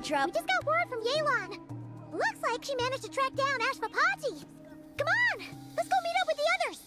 trouble. We just got word from Yelan. Looks like she managed to track down Ashvapati. Come on! Let's go meet up with the others!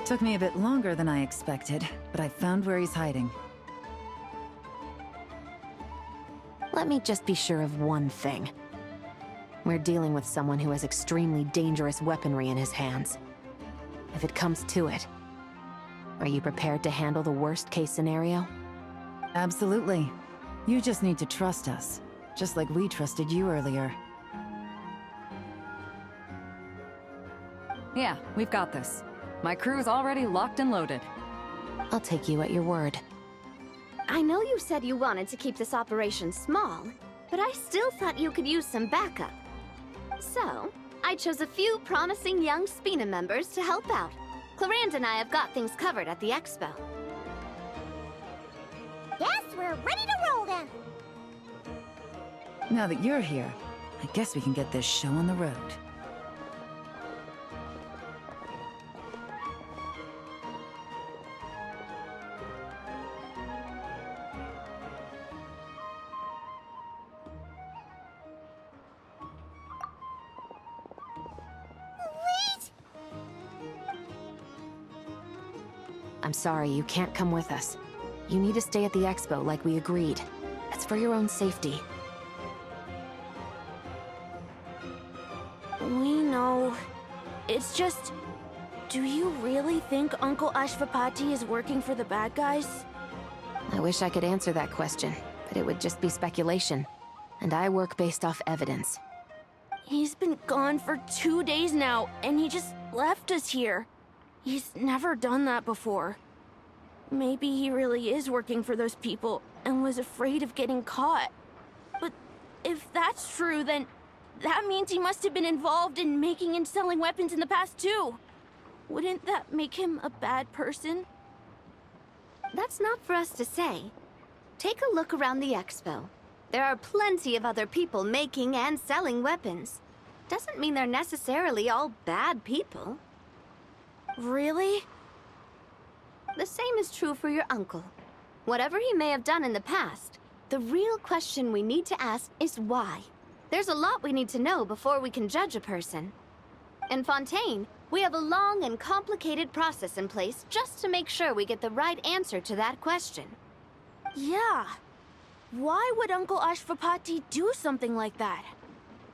Took me a bit longer than I expected, but I found where he's hiding. Let me just be sure of one thing. We're dealing with someone who has extremely dangerous weaponry in his hands. If it comes to it, are you prepared to handle the worst-case scenario? Absolutely. You just need to trust us, just like we trusted you earlier. Yeah, we've got this. My crew's already locked and loaded. I'll take you at your word. I know you said you wanted to keep this operation small, but I still thought you could use some backup. So, I chose a few promising young Spina members to help out. Clarand and I have got things covered at the expo. Yes, we're ready to roll then! Now that you're here, I guess we can get this show on the road. I'm sorry, you can't come with us. You need to stay at the expo like we agreed. It's for your own safety. We know. It's just... Do you really think Uncle Ashvapati is working for the bad guys? I wish I could answer that question, but it would just be speculation. And I work based off evidence. He's been gone for 2 days now, and he just left us here. He's never done that before. Maybe he really is working for those people and was afraid of getting caught. But if that's true, then that means he must have been involved in making and selling weapons in the past too. Wouldn't that make him a bad person? That's not for us to say. Take a look around the expo. There are plenty of other people making and selling weapons. Doesn't mean they're necessarily all bad people. Really? The same is true for your uncle. Whatever he may have done in the past, the real question we need to ask is why. There's a lot we need to know before we can judge a person. In Fontaine, we have a long and complicated process in place just to make sure we get the right answer to that question. Yeah. Why would Uncle Ashvapati do something like that?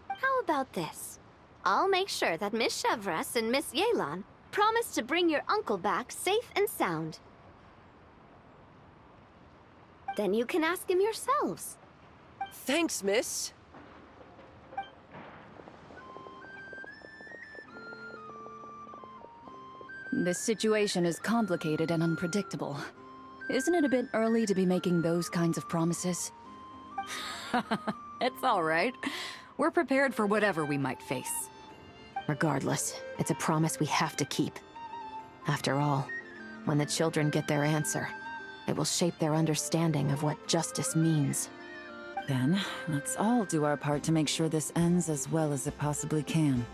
How about this? I'll make sure that Miss Chevras and Miss Yelan promise to bring your uncle back safe and sound. Then you can ask him yourselves. Thanks, miss. This situation is complicated and unpredictable. Isn't it a bit early to be making those kinds of promises? It's all right. We're prepared for whatever we might face. Regardless, it's a promise we have to keep. After all, when the children get their answer, it will shape their understanding of what justice means. Then, let's all do our part to make sure this ends as well as it possibly can.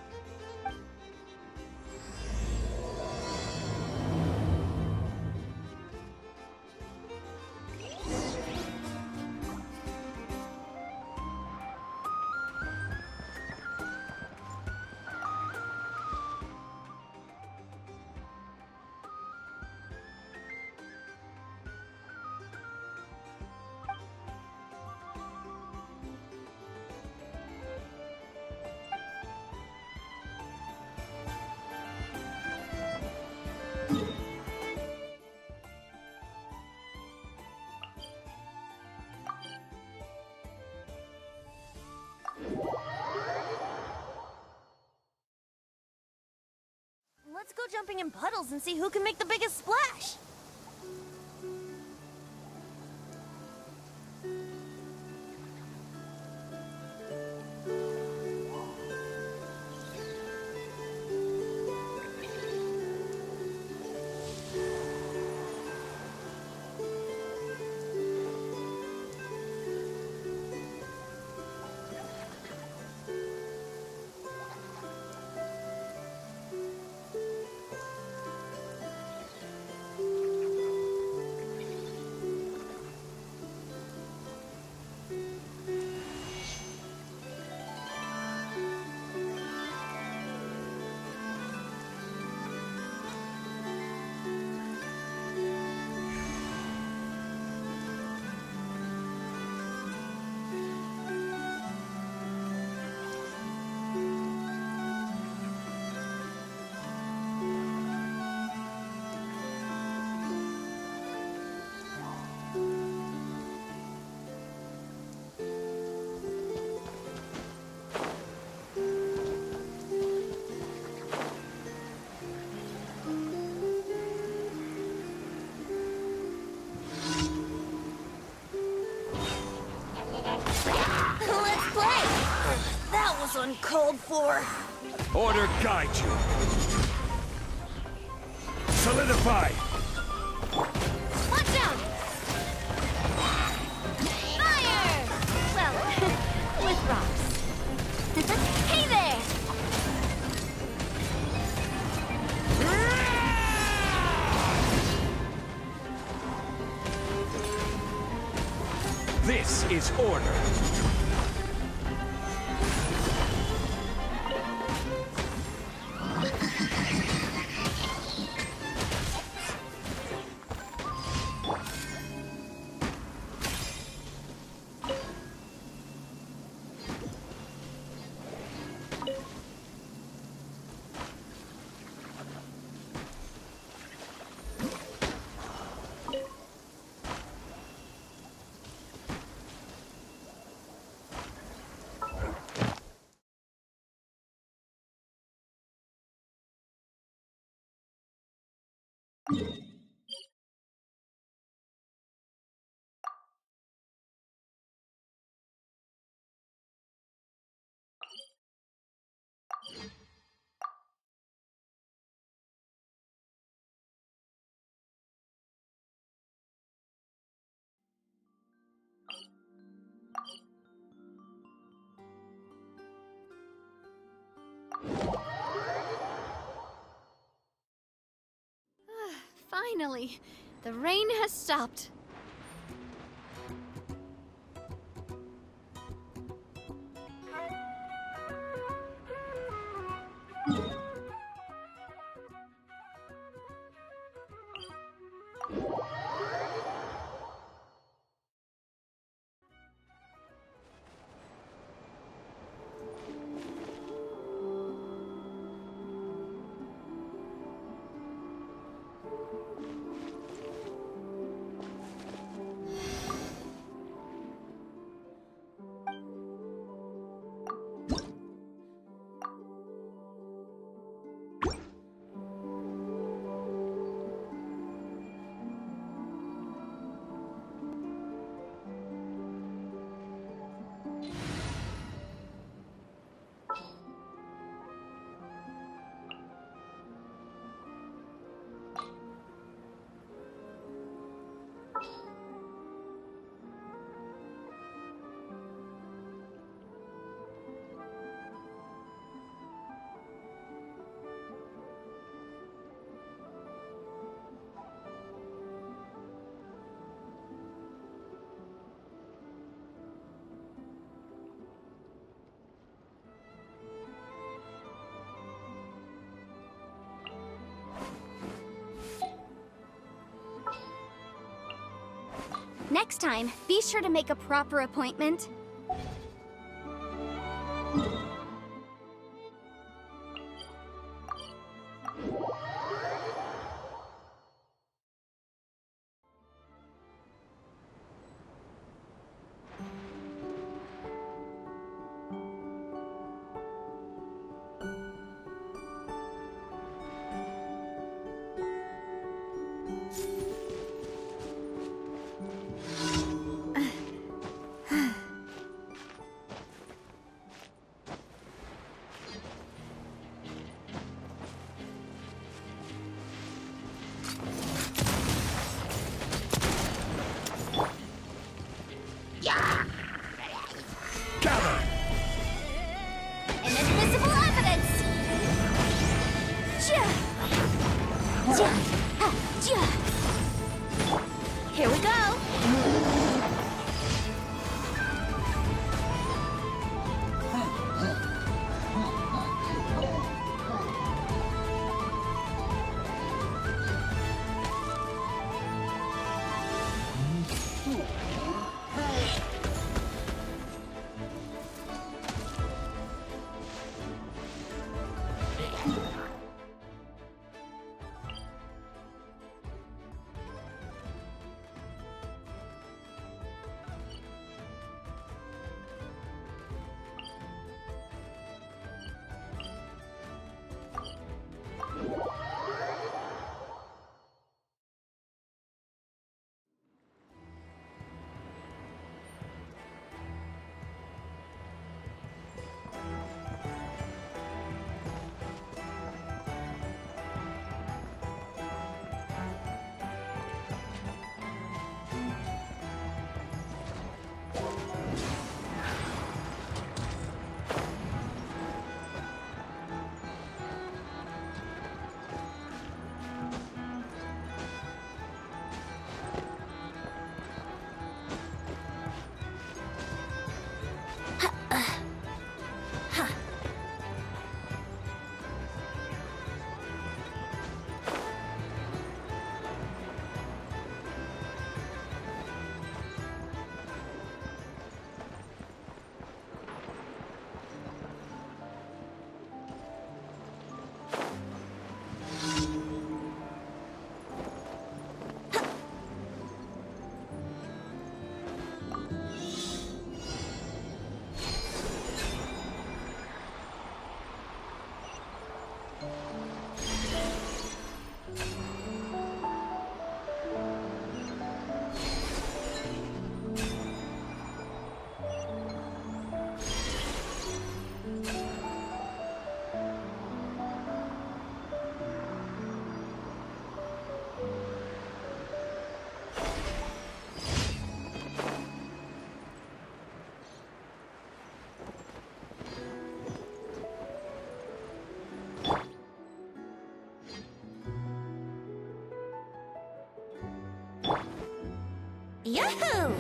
Let's go jumping in puddles and see who can make the biggest splash. Let's play! That was uncalled for. Order guide you. Solidify. Watch out! Fire! Well, with rocks. Hey there! This is order. Finally, the rain has stopped. Next time, be sure to make a proper appointment. Here we go! Yahoo!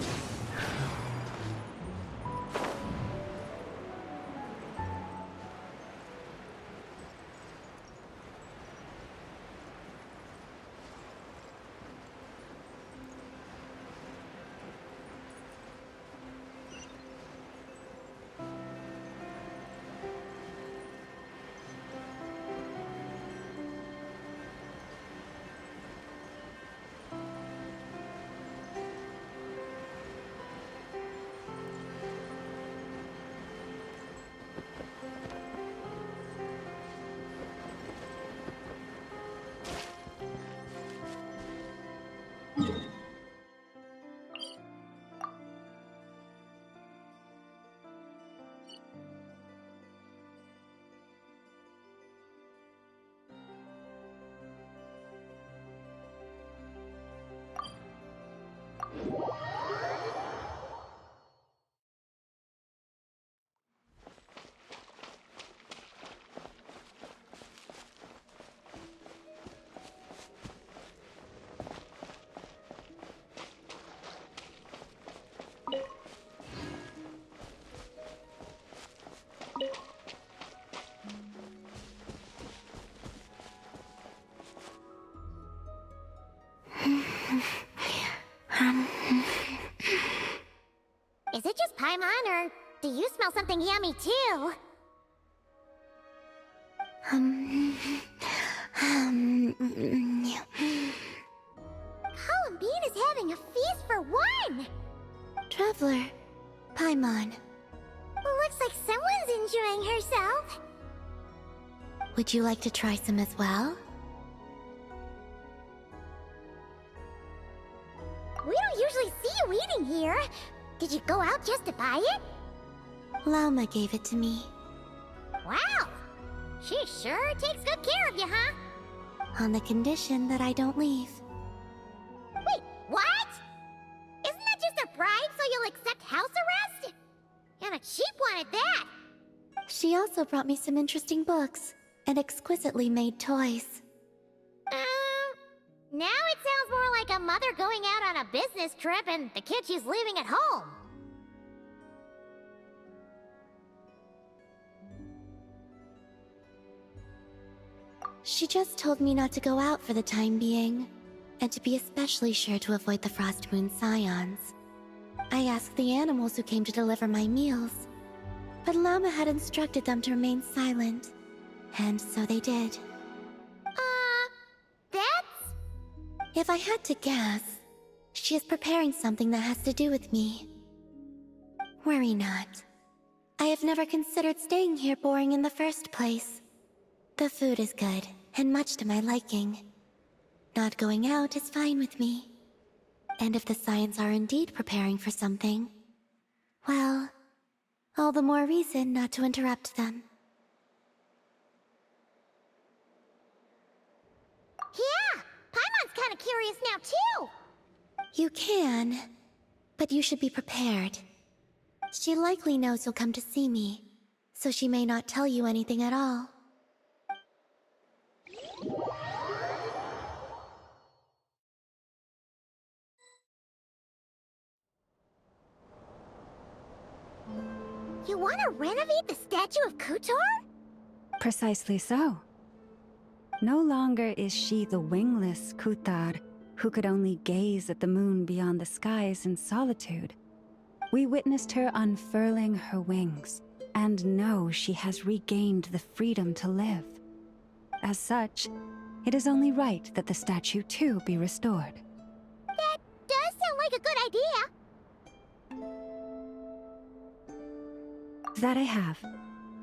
Is it just Paimon, or do you smell something yummy too? Colin Bean is having a feast for one! Traveler, Paimon, Looks like someone's enjoying herself. would you like to try some as well? We don't usually see you eating here. Did you go out just to buy it? Lauma gave it to me. Wow! She sure takes good care of you, huh? On the condition that I don't leave. Wait, what? Isn't that just a bribe so you'll accept house arrest? And a cheap one at that! She also brought me some interesting books and exquisitely made toys. Now it sounds more like a mother going out on a business trip and the kid she's leaving at home. She just told me not to go out for the time being, and to be especially sure to avoid the Frost Moon Scions. I asked the animals who came to deliver my meals, but Llama had instructed them to remain silent, and so they did. That's... If I had to guess, she is preparing something that has to do with me. Worry not. I have never considered staying here boring in the first place. The food is good, and much to my liking. Not going out is fine with me. And if the Scions are indeed preparing for something, well, all the more reason not to interrupt them. Yeah! Paimon's kinda curious now, too! You can, but you should be prepared. She likely knows you'll come to see me, so she may not tell you anything at all. You want to renovate the statue of Kutor? Precisely so. No longer is she the wingless Kutar who could only gaze at the moon beyond the skies in solitude. We witnessed her unfurling her wings, and know she has regained the freedom to live. As such, it is only right that the statue too be restored. That does sound like a good idea. That I have.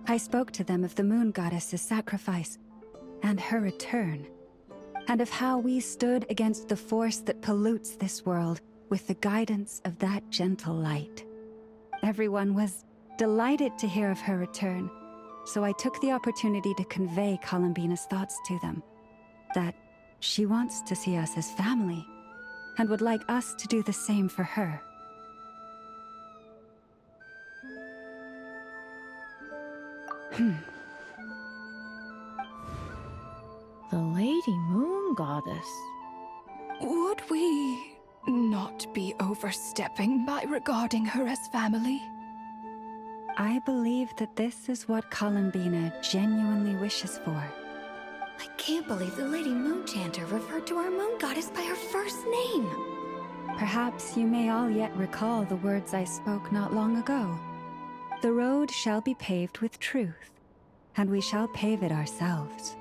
I spoke to them of the moon goddess's sacrifice, and her return, and of how we stood against the force that pollutes this world with the guidance of that gentle light. Everyone was delighted to hear of her return, so I took the opportunity to convey Columbina's thoughts to them, that she wants to see us as family, and would like us to do the same for her. The Lady Moon Goddess. Would we not be overstepping by regarding her as family? I believe that this is what Columbina genuinely wishes for. I can't believe the Lady Moon Chanter referred to our moon goddess by her first name. Perhaps you may all yet recall the words I spoke not long ago. The road shall be paved with truth, and we shall pave it ourselves.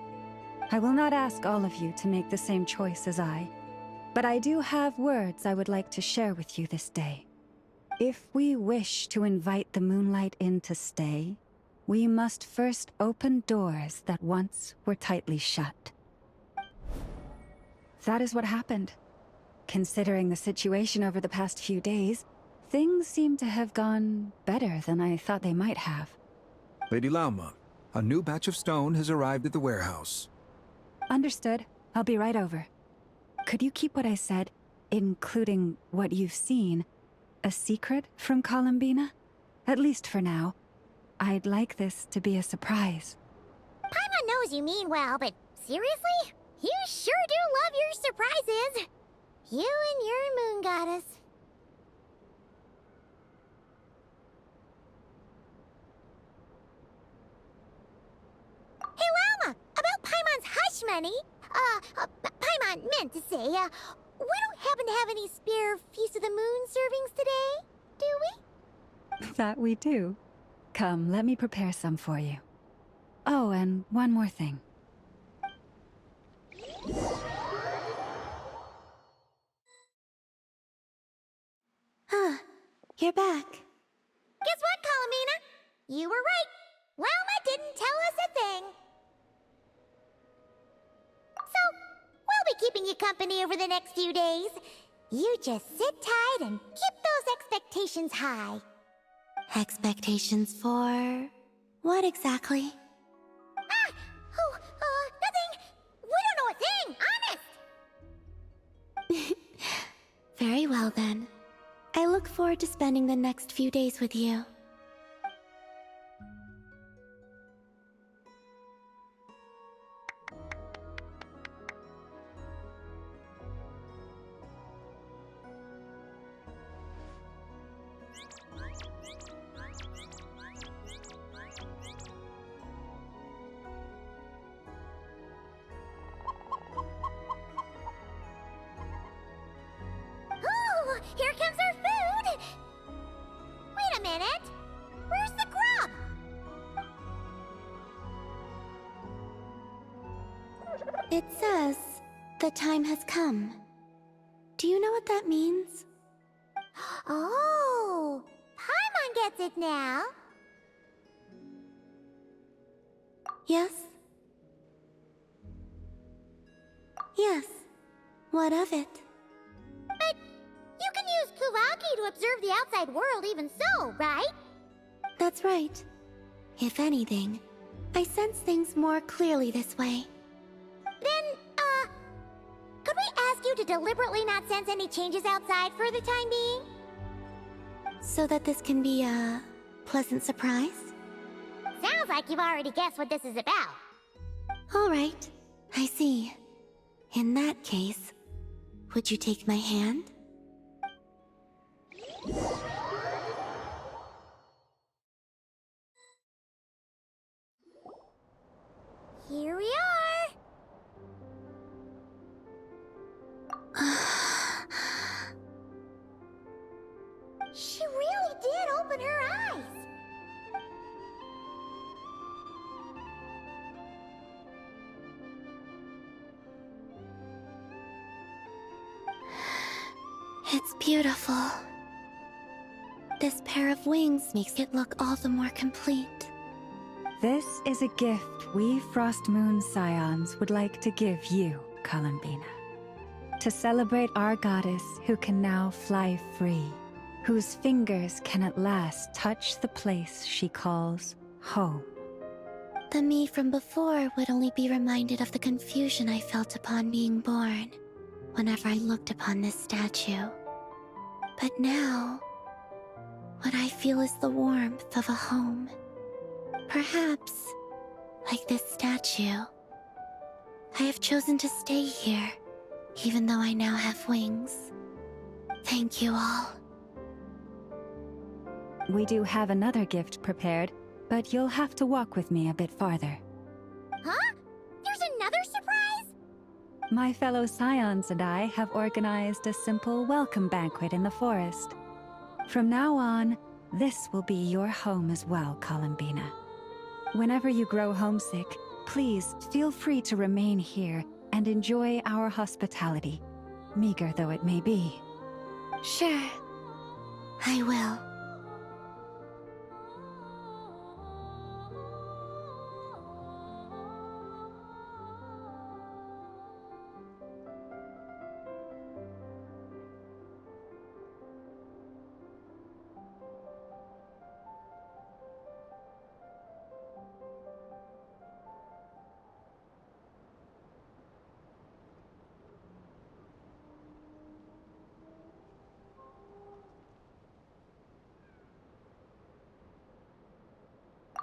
I will not ask all of you to make the same choice as I, but I do have words I would like to share with you this day. If we wish to invite the moonlight in to stay, we must first open doors that once were tightly shut. That is what happened. Considering the situation over the past few days, things seem to have gone better than I thought they might have. Lady Lauma, a new batch of stone has arrived at the warehouse. Understood. I'll be right over. Could you keep what I said, including what you've seen, a secret from Columbina? At least for now. I'd like this to be a surprise. Paimon knows you mean well, but seriously? You sure do love your surprises. You and your moon goddess. Hey, Llama! About Paimon's hush money. Paimon meant to say, we don't happen to have any spare Feast of the Moon servings today, do we? That we do. Come, let me prepare some for you. Oh, and one more thing. Huh. You're back. Guess what, Columbina? You were right. Llama didn't tell us a thing. So, we'll be keeping you company over the next few days. You just sit tight and keep those expectations high. Expectations for... what exactly? Nothing. We don't know a thing, honest. Very well then. I look forward to spending the next few days with you. It says, the time has come. Do you know what that means? Oh, Paimon gets it now. Yes? Yes. What of it? But you can use Kuvaki to observe the outside world even so, right? That's right. If anything, I sense things more clearly this way. Then, could we ask you to deliberately not sense any changes outside for the time being? So that this can be a pleasant surprise? Sounds like you've already guessed what this is about. All right, I see. In that case, would you take my hand? Here we are. She really did open her eyes. It's beautiful. This pair of wings makes it look all the more complete. This is a gift we Frost Moon Scions would like to give you, Columbina. To celebrate our goddess who can now fly free, whose fingers can at last touch the place she calls home. The me from before would only be reminded of the confusion I felt upon being born, whenever I looked upon this statue. But now, what I feel is the warmth of a home. Perhaps, like this statue, I have chosen to stay here, even though I now have wings. Thank you all. We do have another gift prepared, but you'll have to walk with me a bit farther. Huh? There's another surprise? My fellow Scions and I have organized a simple welcome banquet in the forest. From now on, this will be your home as well, Columbina. Whenever you grow homesick, please feel free to remain here and enjoy our hospitality, meager though it may be. Sure, I will.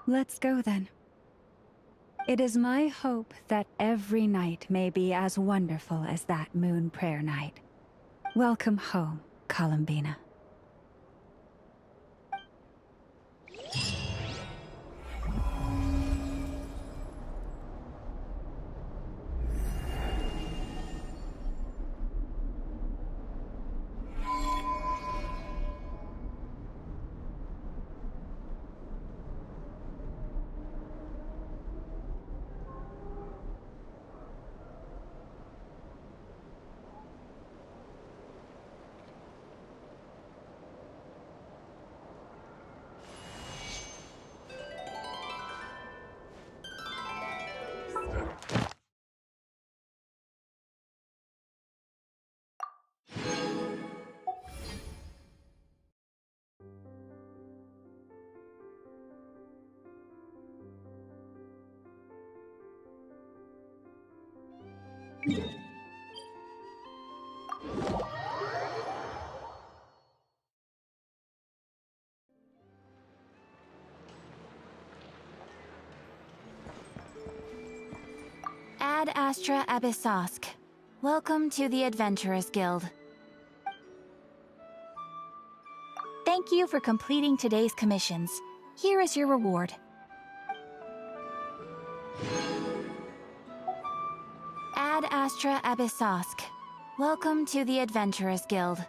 Let's go then. It is my hope that every night may be as wonderful as that moon prayer night. Welcome home, Columbina. Ad Astra Abyssosk. Welcome to the Adventurers Guild. Thank you for completing today's commissions. Here is your reward. Ad Astra Abyssosk. Welcome to the Adventurers Guild.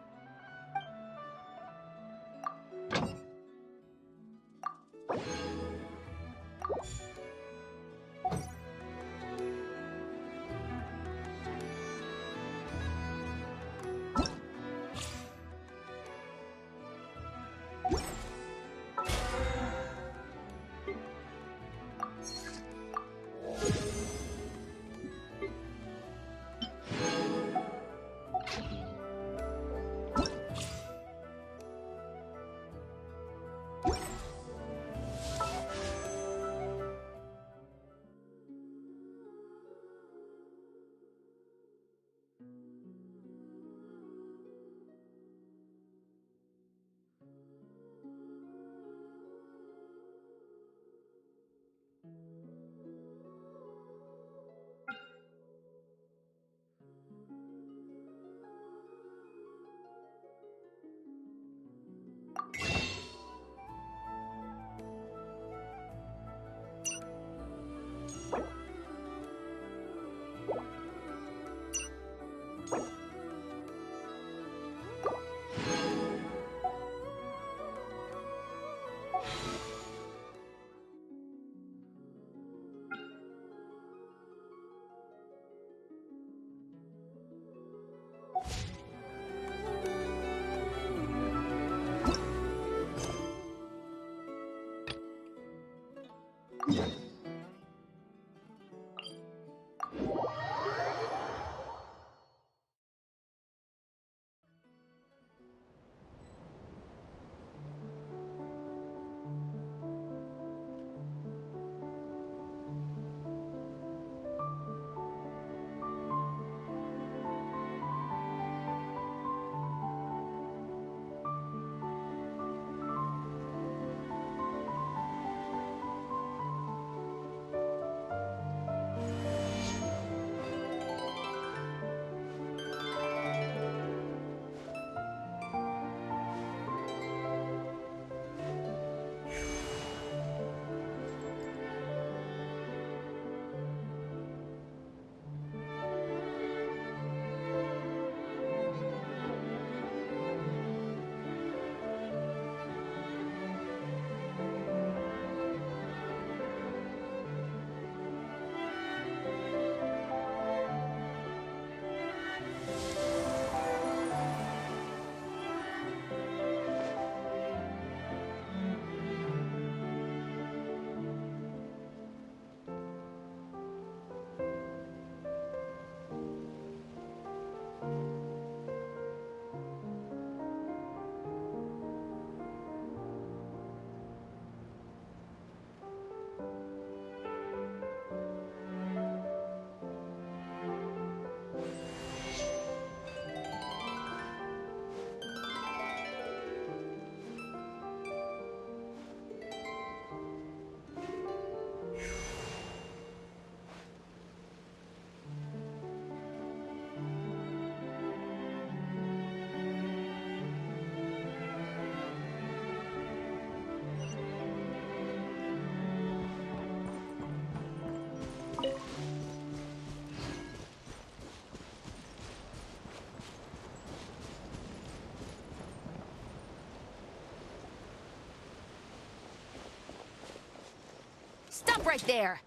Stop right there!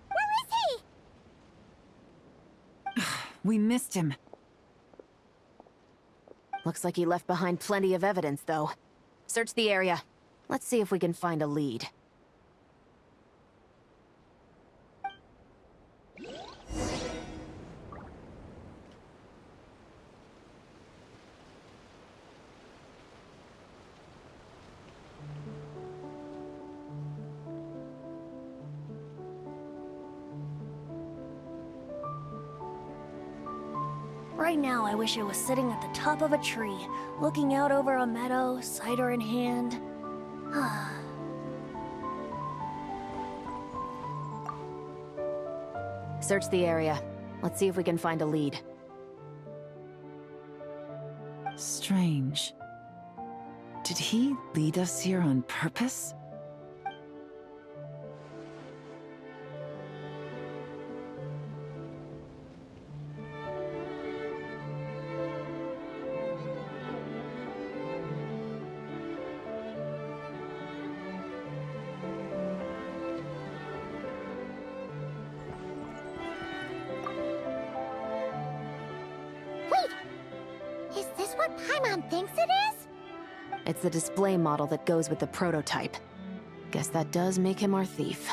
Where is he? We missed him. Looks like he left behind plenty of evidence, though. Search the area. Let's see if we can find a lead. Right now, I wish I was sitting at the top of a tree, looking out over a meadow, cider in hand. Search the area. Let's see if we can find a lead. Strange. Did he lead us here on purpose? Is this what Paimon thinks it is? It's the display model that goes with the prototype. Guess that does make him our thief.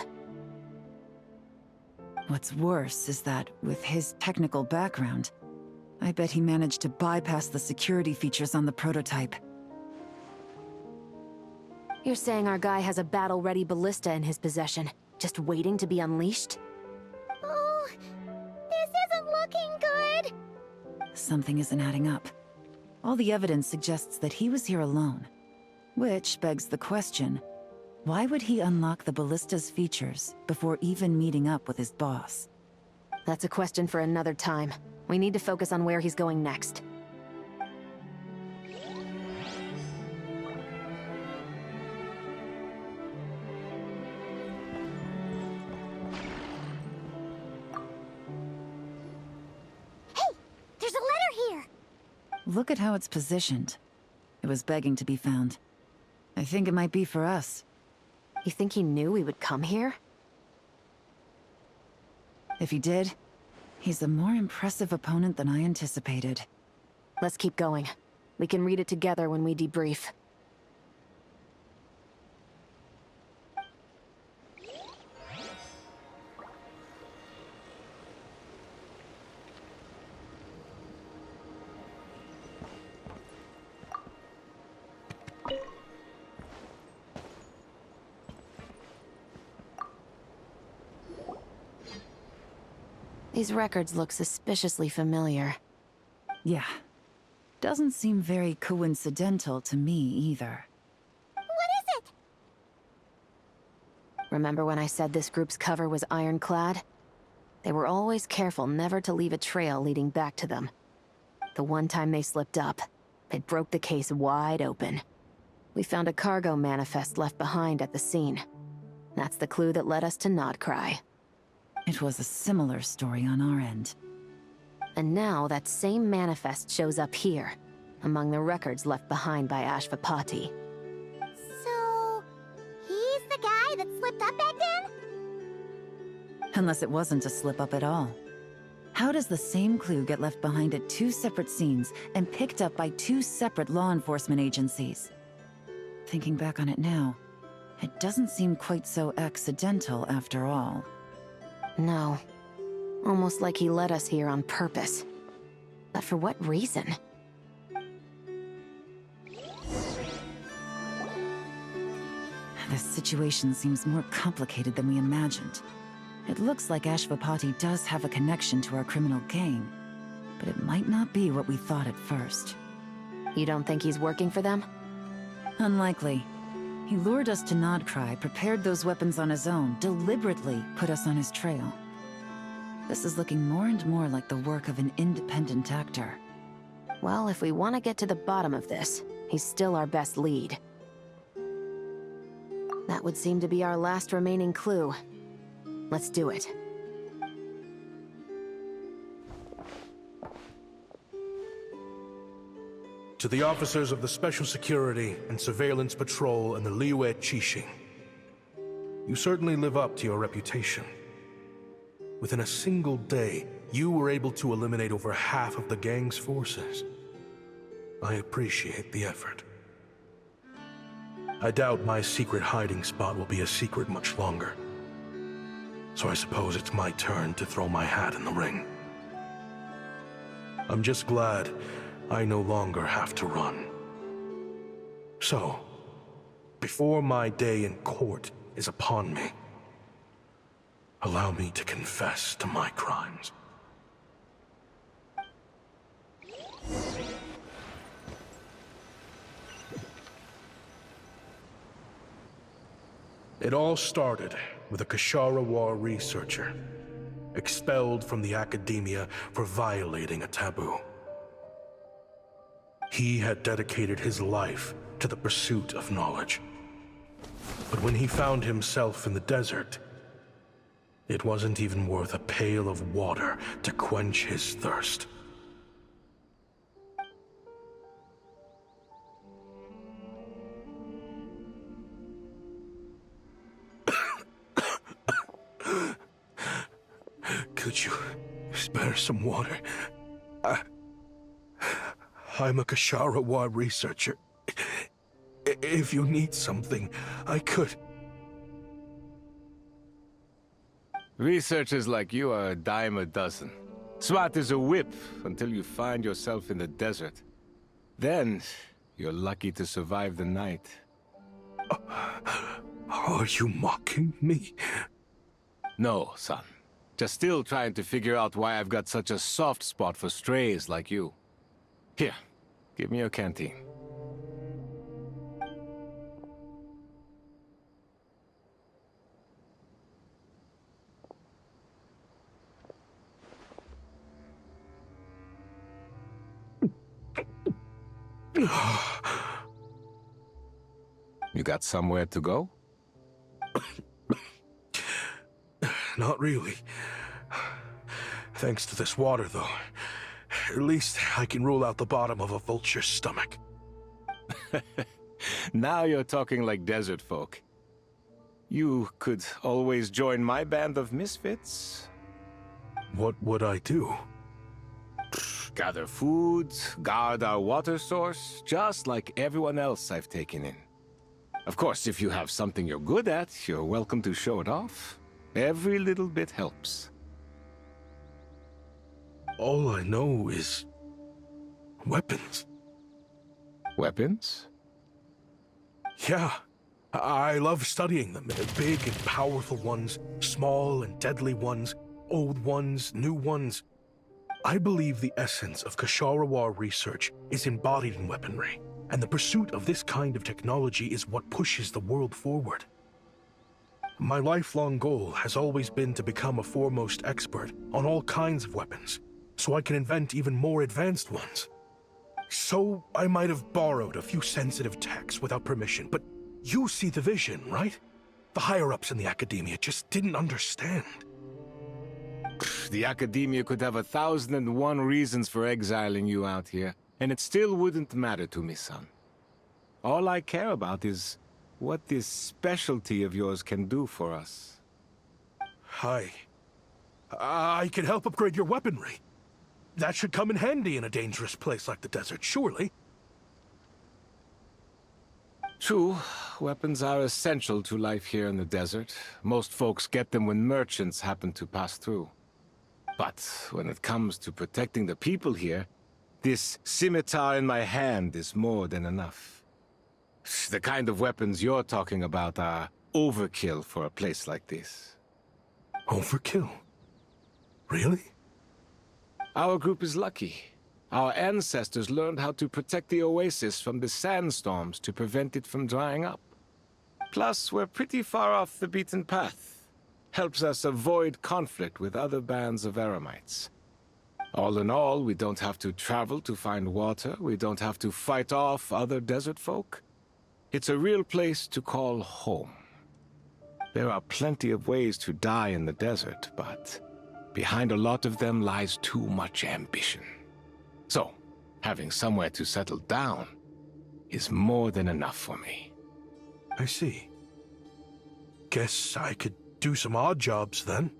What's worse is that, with his technical background, I bet he managed to bypass the security features on the prototype. You're saying our guy has a battle-ready ballista in his possession, just waiting to be unleashed? Oh, this isn't looking good. Something isn't adding up. All the evidence suggests that he was here alone. Which begs the question, why would he unlock the ballista's features before even meeting up with his boss? That's a question for another time. We need to focus on where he's going next. There's a letter here. Look at how it's positioned. It was begging to be found. I think it might be for us. You think he knew we would come here? If he did, he's a more impressive opponent than I anticipated. Let's keep going. We can read it together when we debrief. These records look suspiciously familiar. Yeah. Doesn't seem very coincidental to me either. What is it? Remember when I said this group's cover was ironclad? They were always careful never to leave a trail leading back to them. The one time they slipped up, it broke the case wide open. We found a cargo manifest left behind at the scene. That's the clue that led us to Nodcry. It was a similar story on our end. And now that same manifest shows up here, among the records left behind by Ashvapati. So, he's the guy that slipped up back then? Unless it wasn't a slip-up at all. How does the same clue get left behind at two separate scenes and picked up by two separate law enforcement agencies? Thinking back on it now, it doesn't seem quite so accidental after all. No. Almost like he led us here on purpose. But for what reason? This situation seems more complicated than we imagined. It looks like Ashvapati does have a connection to our criminal gang, but it might not be what we thought at first. You don't think he's working for them? Unlikely. He lured us to Nodcry, prepared those weapons on his own, deliberately put us on his trail. This is looking more and more like the work of an independent actor. Well, if we want to get to the bottom of this, he's still our best lead. That would seem to be our last remaining clue. Let's do it. To the officers of the Special Security and Surveillance Patrol and the Liyue Qixing. You certainly live up to your reputation. Within a single day, you were able to eliminate over half of the gang's forces. I appreciate the effort. I doubt my secret hiding spot will be a secret much longer. So I suppose it's my turn to throw my hat in the ring. I'm just glad I no longer have to run. So, before my day in court is upon me, allow me to confess to my crimes. It all started with a Kashara War researcher, expelled from the academia for violating a taboo. He had dedicated his life to the pursuit of knowledge. But when he found himself in the desert, it wasn't even worth a pail of water to quench his thirst. Could you spare some water? I'm a Kashara War researcher. If you need something, I could. Researchers like you are a dime a dozen. Smart as a whip until you find yourself in the desert. Then, you're lucky to survive the night. Are you mocking me? No, son. Just still trying to figure out why I've got such a soft spot for strays like you. Here, give me your canteen. You got somewhere to go? Not really. Thanks to this water, though. At least I can rule out the bottom of a vulture's stomach. Now you're talking like desert folk. You could always join my band of misfits. What would I do? Gather food, guard our water source, just like everyone else I've taken in. Of course, if you have something you're good at, you're welcome to show it off. Every little bit helps. All I know is weapons. Weapons? Yeah. I love studying them. Big and powerful ones, small and deadly ones, old ones, new ones. I believe the essence of Kashara War research is embodied in weaponry, and the pursuit of this kind of technology is what pushes the world forward. My lifelong goal has always been to become a foremost expert on all kinds of weapons, so I can invent even more advanced ones. So I might have borrowed a few sensitive techs without permission, but you see the vision, right? The higher-ups in the academia just didn't understand. The academia could have 1,001 reasons for exiling you out here, and it still wouldn't matter to me, son. All I care about is what this specialty of yours can do for us. I can help upgrade your weaponry. That should come in handy in a dangerous place like the desert, surely. True, weapons are essential to life here in the desert. Most folks get them when merchants happen to pass through. But when it comes to protecting the people here, this scimitar in my hand is more than enough. The kind of weapons you're talking about are overkill for a place like this. Overkill? Really? Our group is lucky. Our ancestors learned how to protect the oasis from the sandstorms to prevent it from drying up. Plus, we're pretty far off the beaten path. Helps us avoid conflict with other bands of Eremites. All in all, we don't have to travel to find water, we don't have to fight off other desert folk. It's a real place to call home. There are plenty of ways to die in the desert, but behind a lot of them lies too much ambition. So, having somewhere to settle down is more than enough for me. I see. guess I could do some odd jobs then.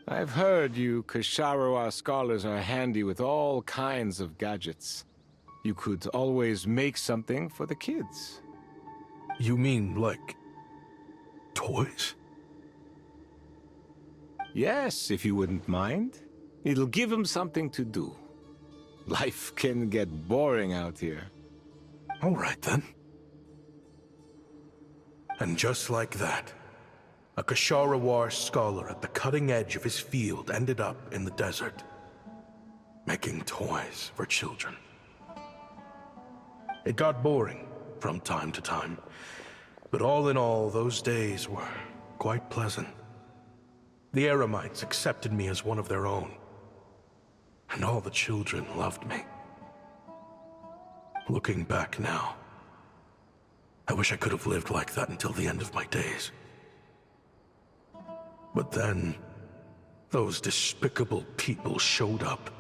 I've heard you Ksharowa scholars are handy with all kinds of gadgets. You could always make something for the kids. You mean, like, toys? Yes, if you wouldn't mind. It'll give them something to do. Life can get boring out here. All right, then. And just like that, a Ksharowa scholar at the cutting edge of his field ended up in the desert, making toys for children. It got boring from time to time, but all in all, those days were quite pleasant. The Eremites accepted me as one of their own, and all the children loved me. Looking back now, I wish I could have lived like that until the end of my days. But then, those despicable people showed up,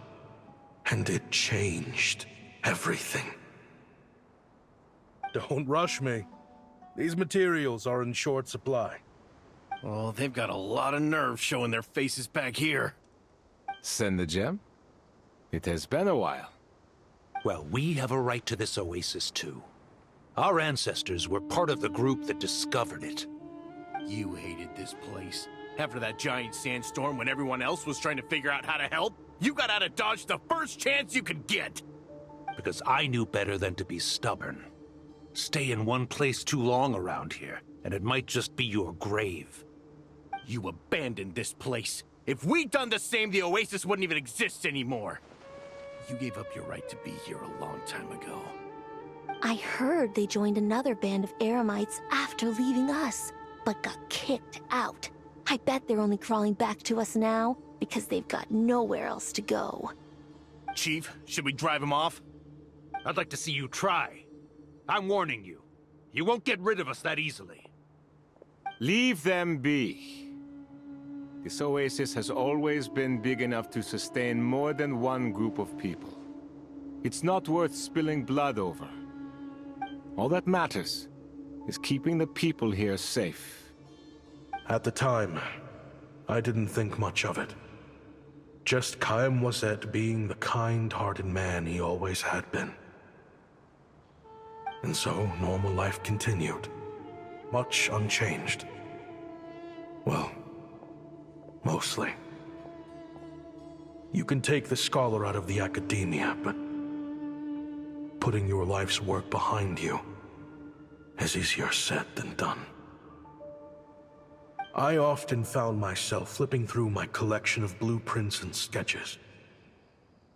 and it changed everything. Don't rush me. These materials are in short supply. Oh, they've got a lot of nerve showing their faces back here. Send the gem? It has been a while. Well, we have a right to this oasis, too. Our ancestors were part of the group that discovered it. You hated this place. After that giant sandstorm when everyone else was trying to figure out how to help, you got out of Dodge the first chance you could get. Because I knew better than to be stubborn. Stay in one place too long around here, and it might just be your grave. You abandoned this place. If we'd done the same, the oasis wouldn't even exist anymore. You gave up your right to be here a long time ago. I heard they joined another band of Eremites after leaving us, but got kicked out. I bet they're only crawling back to us now because they've got nowhere else to go. Chief, should we drive him off? I'd like to see you try. I'm warning you. You won't get rid of us that easily. Leave them be. This oasis has always been big enough to sustain more than one group of people. It's not worth spilling blood over. All that matters is keeping the people here safe. At the time, I didn't think much of it. Just Chaim Wazet being the kind-hearted man he always had been. And so, normal life continued, much unchanged. Well, mostly. You can take the scholar out of the academia, but putting your life's work behind you is easier said than done. I often found myself flipping through my collection of blueprints and sketches.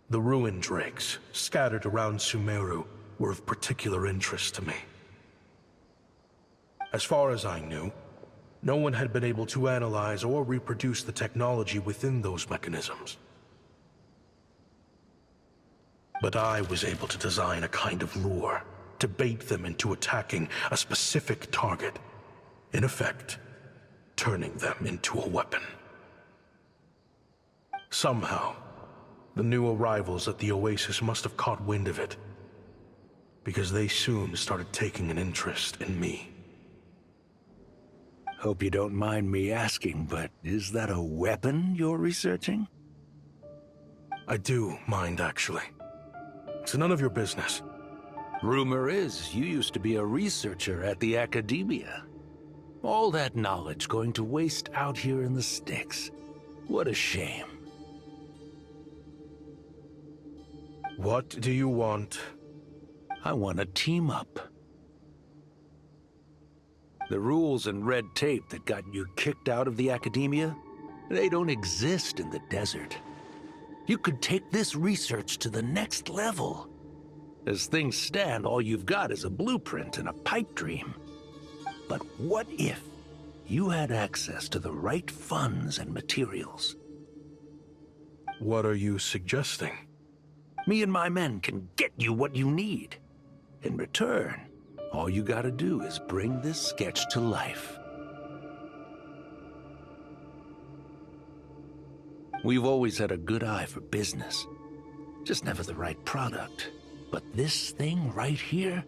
The ruin drakes scattered around Sumeru were of particular interest to me. As far as I knew, no one had been able to analyze or reproduce the technology within those mechanisms. But I was able to design a kind of lure to bait them into attacking a specific target, in effect, turning them into a weapon. Somehow, the new arrivals at the oasis must have caught wind of it, because they soon started taking an interest in me. Hope you don't mind me asking, but is that a weapon you're researching? I do mind, actually. It's none of your business. Rumor is you used to be a researcher at the academia. All that knowledge going to waste out here in the sticks. What a shame. What do you want? I want to team up. The rules and red tape that got you kicked out of the academia, they don't exist in the desert. You could take this research to the next level. As things stand, all you've got is a blueprint and a pipe dream. But what if you had access to the right funds and materials? What are you suggesting? Me and my men can get you what you need. In return, all you gotta do is bring this sketch to life. We've always had a good eye for business. Just never the right product. But this thing right here,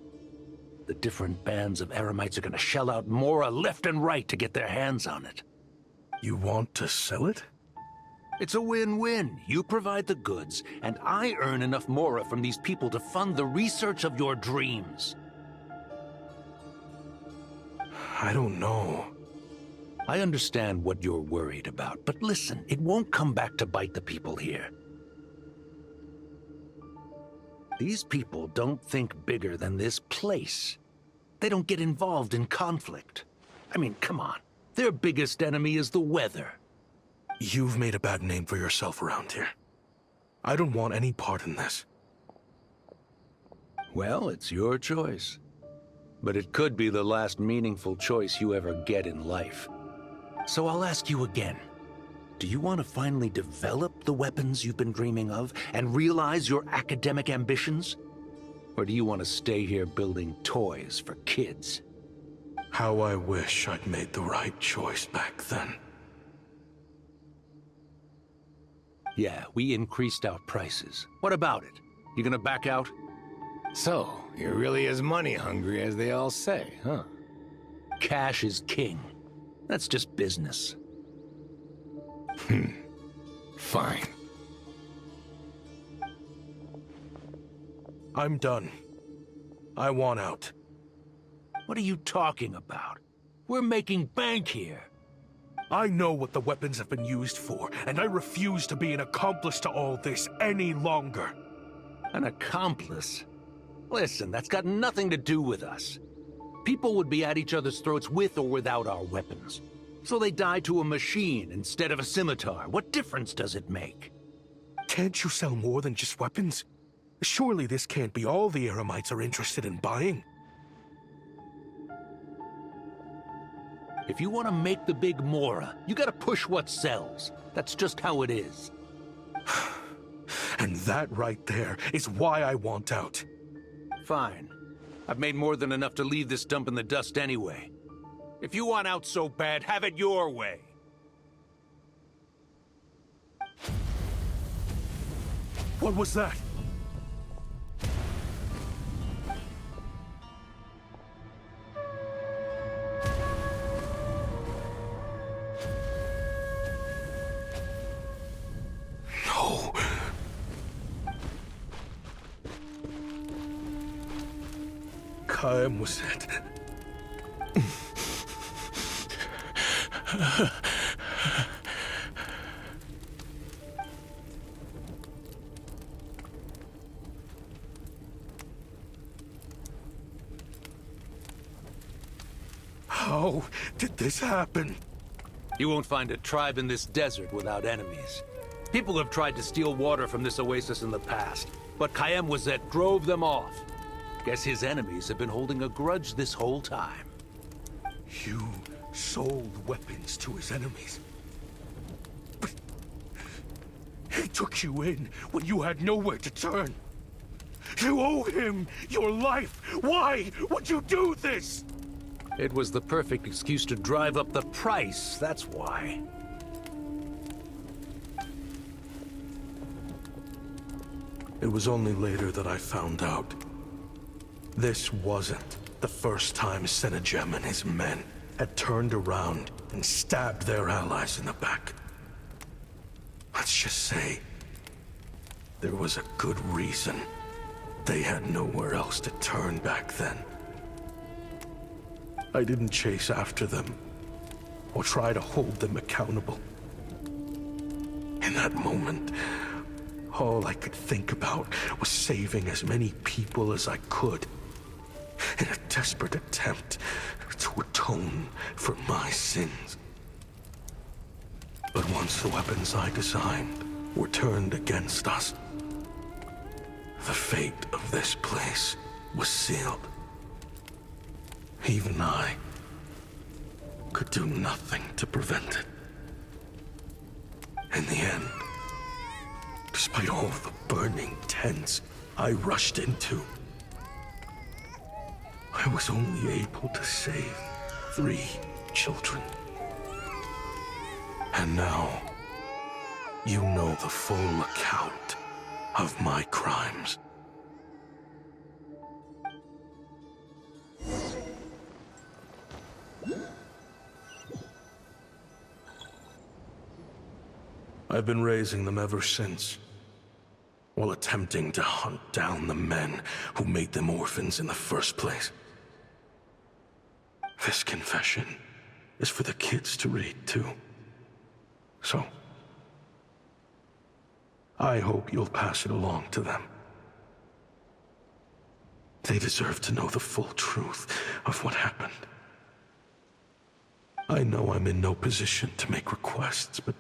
The different bands of Eremites are gonna shell out Mora left and right to get their hands on it. You want to sell it? It's a win-win. You provide the goods, and I earn enough Mora from these people to fund the research of your dreams. I don't know. I understand what you're worried about, but listen, it won't come back to bite the people here. These people don't think bigger than this place. They don't get involved in conflict. I mean, come on. Their biggest enemy is the weather. You've made a bad name for yourself around here. I don't want any part in this. Well, it's your choice. But it could be the last meaningful choice you ever get in life. So I'll ask you again. Do you want to finally develop the weapons you've been dreaming of and realize your academic ambitions? Or do you want to stay here building toys for kids? How I wish I'd made the right choice back then. Yeah, we increased our prices. What about it? You gonna back out? So, you're really as money hungry as they all say, huh? Cash is king. That's just business. Fine. I'm done. I want out. What are you talking about? We're making bank here. I know what the weapons have been used for, and I refuse to be an accomplice to all this any longer. An accomplice? Listen, that's got nothing to do with us. People would be at each other's throats with or without our weapons. So they die to a machine instead of a scimitar. What difference does it make? Can't you sell more than just weapons? Surely this can't be all the Eremites are interested in buying. If you want to make the big Mora, you gotta push what sells. That's just how it is. And that right there is why I want out. Fine. I've made more than enough to leave this dump in the dust anyway. If you want out so bad, have it your way. What was that? No. Kaim was it. How did this happen? You won't find a tribe in this desert without enemies. People have tried to steal water from this oasis in the past, but Kaim Wazet drove them off. Guess his enemies have been holding a grudge this whole time. You sold weapons to his enemies. But he took you in when you had nowhere to turn. You owe him your life. Why would you do this? It was the perfect excuse to drive up the price, that's why. It was only later that I found out. This wasn't the first time Senegem and his men had turned around and stabbed their allies in the back. Let's just say, there was a good reason they had nowhere else to turn back then. I didn't chase after them, or try to hold them accountable. In that moment, all I could think about was saving as many people as I could, in a desperate attempt to atone for my sins. But once the weapons I designed were turned against us, the fate of this place was sealed. Even I could do nothing to prevent it. In the end, despite all the burning tents I rushed into, I was only able to save 3 children. And now, you know the full account of my crimes. I've been raising them ever since, while attempting to hunt down the men who made them orphans in the first place. This confession is for the kids to read, too. So, I hope you'll pass it along to them. They deserve to know the full truth of what happened. I know I'm in no position to make requests, but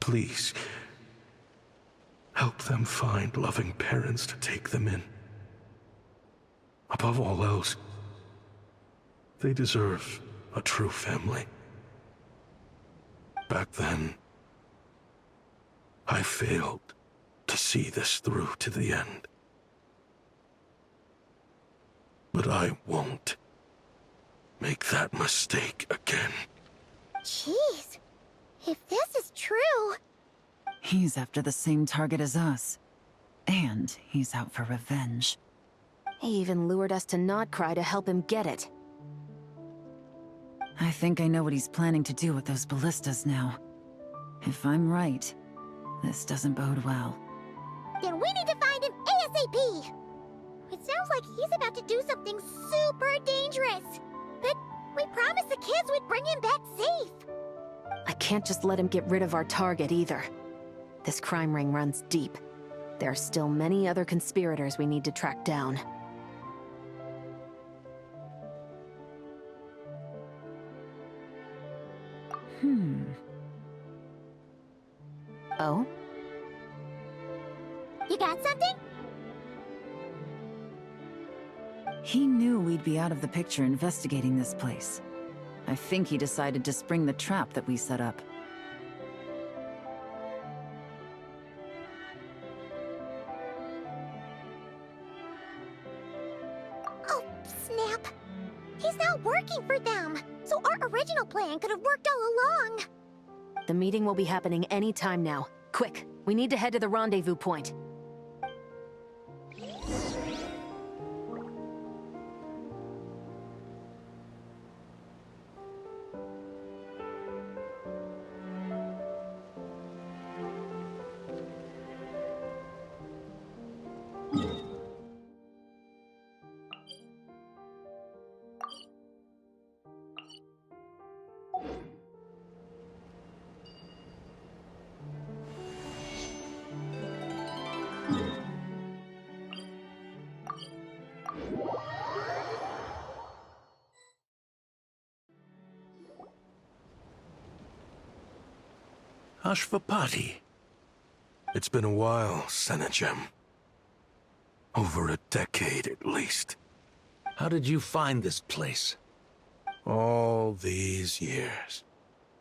please, help them find loving parents to take them in. Above all else, they deserve a true family. Back then, I failed to see this through to the end. But I won't make that mistake again. Jeez. If this is true... He's after the same target as us. And he's out for revenge. He even lured us to Notcry to help him get it. I think I know what he's planning to do with those ballistas now. If I'm right, this doesn't bode well. Then we need to find him ASAP! It sounds like he's about to do something super dangerous. But we promised the kids we'd bring him back safe. I can't just let him get rid of our target either. This crime ring runs deep. There are still many other conspirators we need to track down. Oh? You got something? He knew we'd be out of the picture investigating this place. I think he decided to spring the trap that we set up. Oh, snap. He's not working for them. So our original plan could have worked all along. The meeting will be happening any time now. Quick, we need to head to the rendezvous point. Ashvapati. It's been a while, Senegem. Over a decade, at least. How did you find this place? All these years.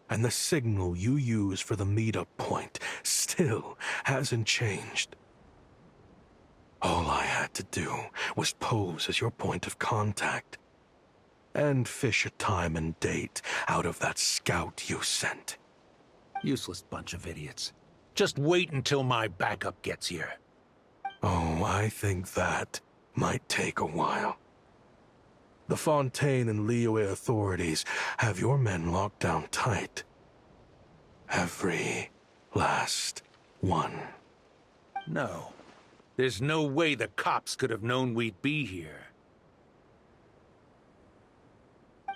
And the signal you use for the meetup point still hasn't changed. All I had to do was pose as your point of contact. And fish a time and date out of that scout you sent. Useless bunch of idiots. Just wait until my backup gets here. Oh, I think that might take a while. The Fontaine and Liyue authorities have your men locked down tight. Every last one. No. There's no way the cops could have known we'd be here.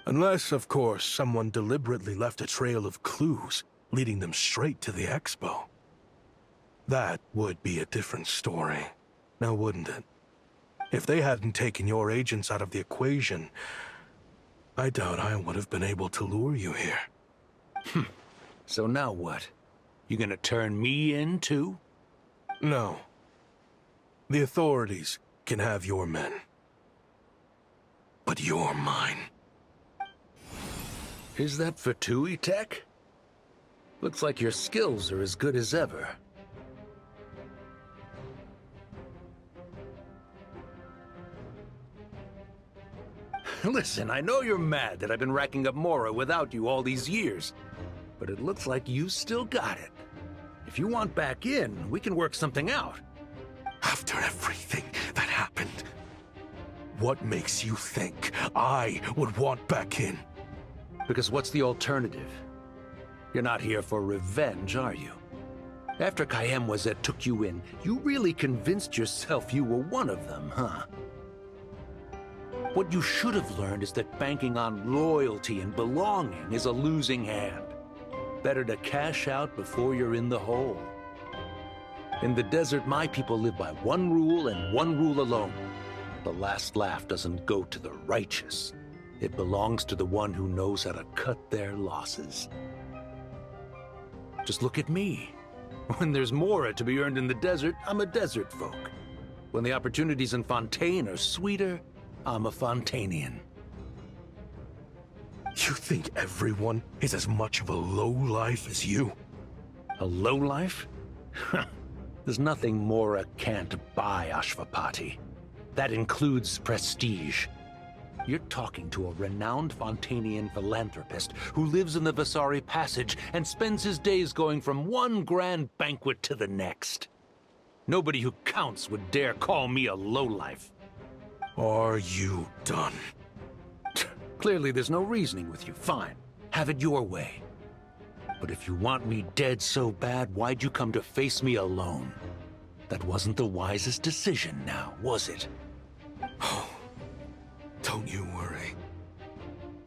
Unless, of course, someone deliberately left a trail of clues, leading them straight to the expo. That would be a different story, now wouldn't it? If they hadn't taken your agents out of the equation, I doubt I would have been able to lure you here. So now what? You gonna turn me in, too? No. The authorities can have your men. But you're mine. Is that for Tui Tech? Looks like your skills are as good as ever. Listen, I know you're mad that I've been racking up Mora without you all these years, but it looks like you still got it. If you want back in, we can work something out. After everything that happened, what makes you think I would want back in? Because what's the alternative? You're not here for revenge, are you? After Kayemwazet took you in, you really convinced yourself you were one of them, huh? What you should have learned is that banking on loyalty and belonging is a losing hand. Better to cash out before you're in the hole. In the desert, my people live by one rule and one rule alone. The last laugh doesn't go to the righteous. It belongs to the one who knows how to cut their losses. Just look at me. When there's more to be earned in the desert, I'm a desert folk. When the opportunities in Fontaine are sweeter, I'm a Fontanian. You think everyone is as much of a lowlife as you? A lowlife? There's nothing Mora can't buy, Ashvapati. That includes prestige. You're talking to a renowned Fontanian philanthropist who lives in the Vasari Passage and spends his days going from one grand banquet to the next. Nobody who counts would dare call me a lowlife. Are you done? Clearly there's no reasoning with you. Fine. Have it your way. But if you want me dead so bad, why'd you come to face me alone? That wasn't the wisest decision now, was it? Oh, don't you worry.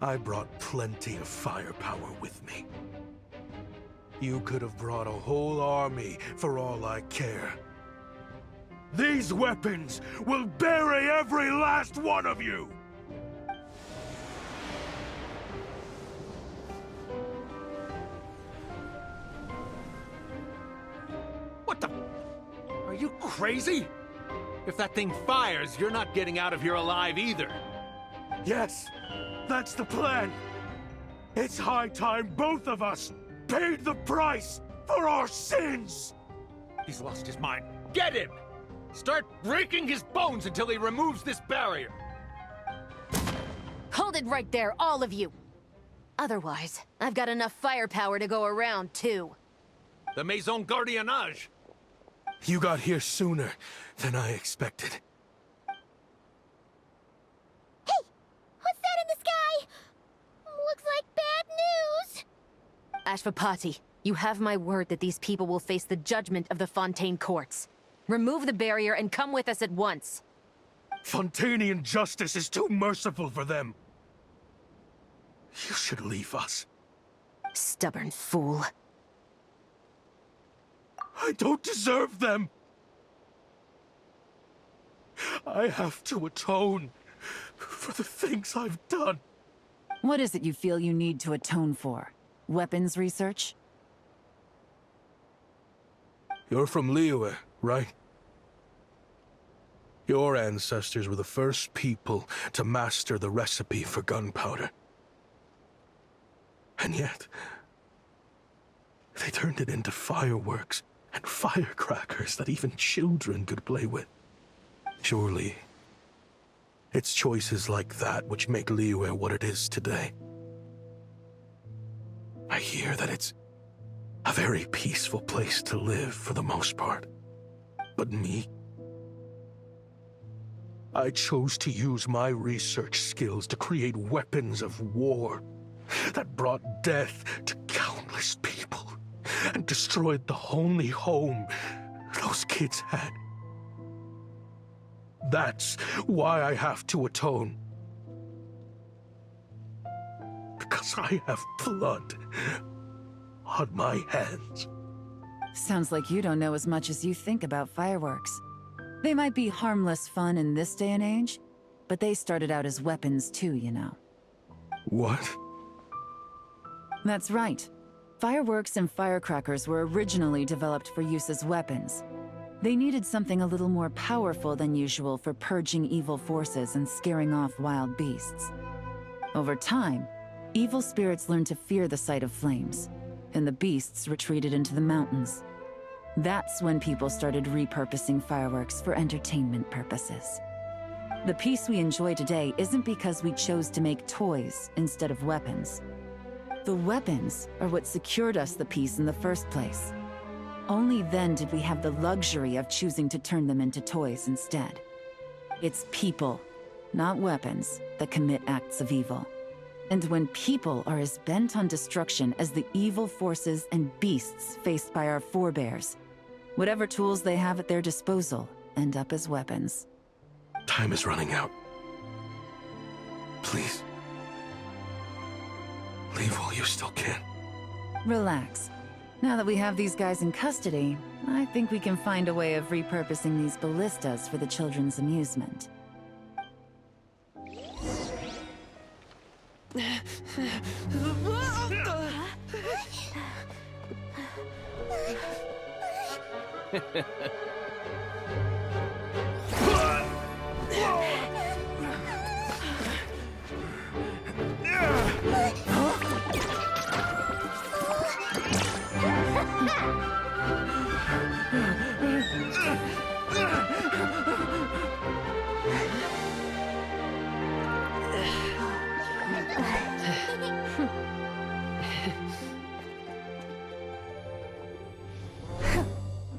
I brought plenty of firepower with me. You could have brought a whole army for all I care. These weapons will bury every last one of you! What the? Are you crazy? If that thing fires, you're not getting out of here alive either. Yes, that's the plan. It's high time both of us paid the price for our sins! He's lost his mind. Get him! Start breaking his bones until he removes this barrier. Hold it right there, all of you! Otherwise, I've got enough firepower to go around, too. The Maison Gardiennage! You got here sooner than I expected. Hey! What's that in the sky? Looks like bad news! Ashvapati, you have my word that these people will face the judgment of the Fontaine courts. Remove the barrier and come with us at once. Fontanian justice is too merciful for them. You should leave us. Stubborn fool. I don't deserve them. I have to atone for the things I've done. What is it you feel you need to atone for? Weapons research? You're from Liyue, right? Your ancestors were the first people to master the recipe for gunpowder. And yet, they turned it into fireworks and firecrackers that even children could play with. Surely, it's choices like that which make Liyue what it is today. I hear that it's a very peaceful place to live for the most part. But me? I chose to use my research skills to create weapons of war that brought death to countless people and destroyed the only home those kids had. That's why I have to atone. Because I have blood on my hands. Sounds like you don't know as much as you think about fireworks. They might be harmless fun in this day and age, but they started out as weapons too, you know. What? That's right. Fireworks and firecrackers were originally developed for use as weapons. They needed something a little more powerful than usual for purging evil forces and scaring off wild beasts. Over time, evil spirits learned to fear the sight of flames, and the beasts retreated into the mountains. That's when people started repurposing fireworks for entertainment purposes. The peace we enjoy today isn't because we chose to make toys instead of weapons. The weapons are what secured us the peace in the first place. Only then did we have the luxury of choosing to turn them into toys instead. It's people, not weapons, that commit acts of evil. And when people are as bent on destruction as the evil forces and beasts faced by our forebears, whatever tools they have at their disposal end up as weapons. Time is running out. Please. Leave while you still can. Relax. Now that we have these guys in custody, I think we can find a way of repurposing these ballistas for the children's amusement.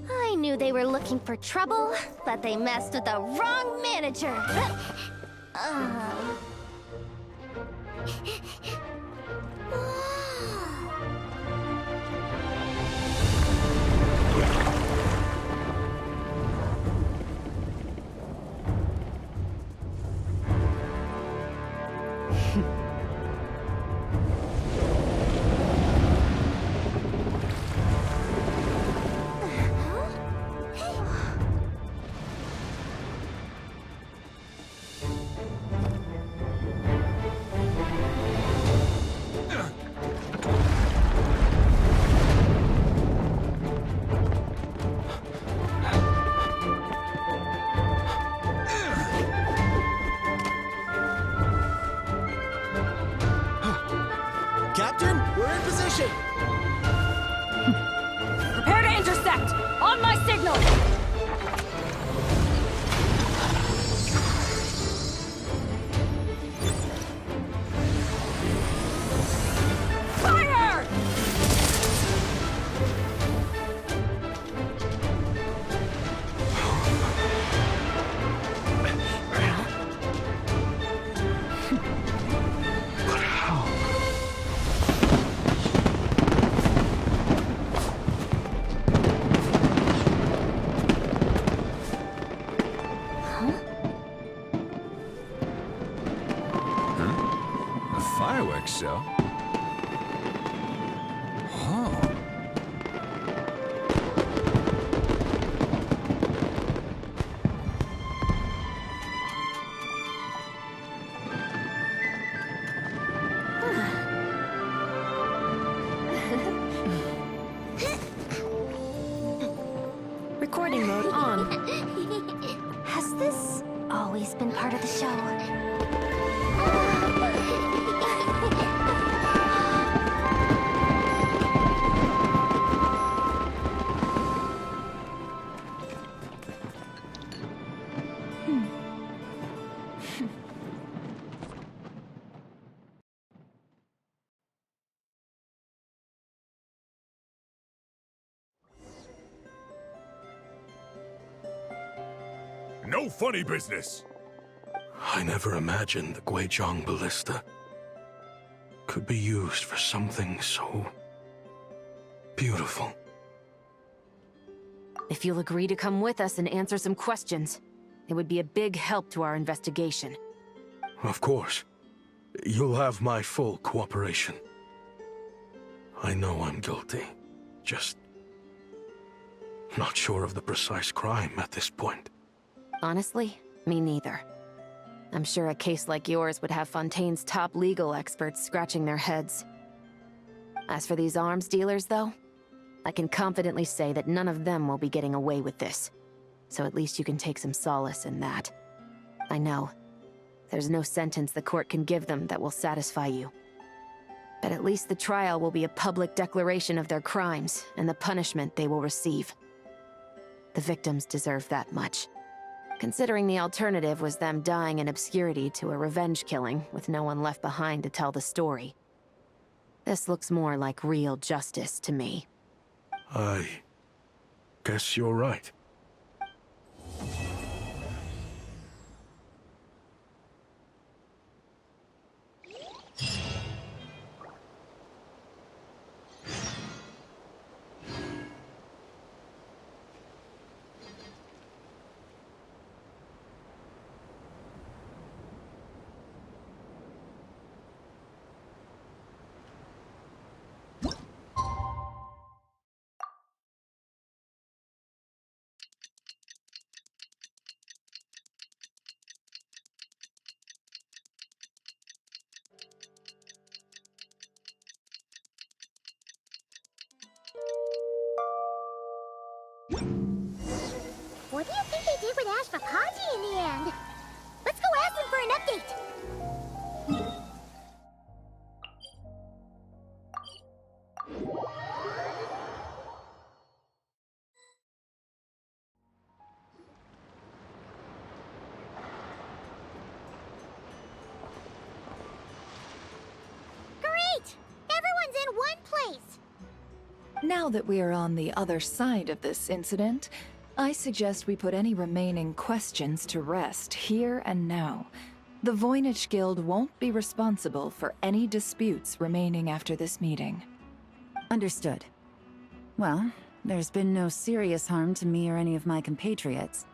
I knew they were looking for trouble, but they messed with the wrong manager. Captain, we're in position! Prepare to intersect! On my signal! Fire! But how? A fireworks show? Oh. Recording mode on. Has this always been part of the show? No funny business! I never imagined the Guizhong ballista could be used for something so beautiful. If you'll agree to come with us and answer some questions, it would be a big help to our investigation. Of course. You'll have my full cooperation. I know I'm guilty. Just not sure of the precise crime at this point. Honestly, me neither. I'm sure a case like yours would have Fontaine's top legal experts scratching their heads. As for these arms dealers, though, I can confidently say that none of them will be getting away with this. So at least you can take some solace in that. I know. There's no sentence the court can give them that will satisfy you. But at least the trial will be a public declaration of their crimes and the punishment they will receive. The victims deserve that much. Considering the alternative was them dying in obscurity to a revenge killing with no one left behind to tell the story. This looks more like real justice to me. I guess you're right. What do you think they did with Ashvapati in the end? Let's go ask them for an update. Great! Everyone's in one place. Now that we are on the other side of this incident, I suggest we put any remaining questions to rest here and now. The Voynich Guild won't be responsible for any disputes remaining after this meeting. Understood. Well, there's been no serious harm to me or any of my compatriots.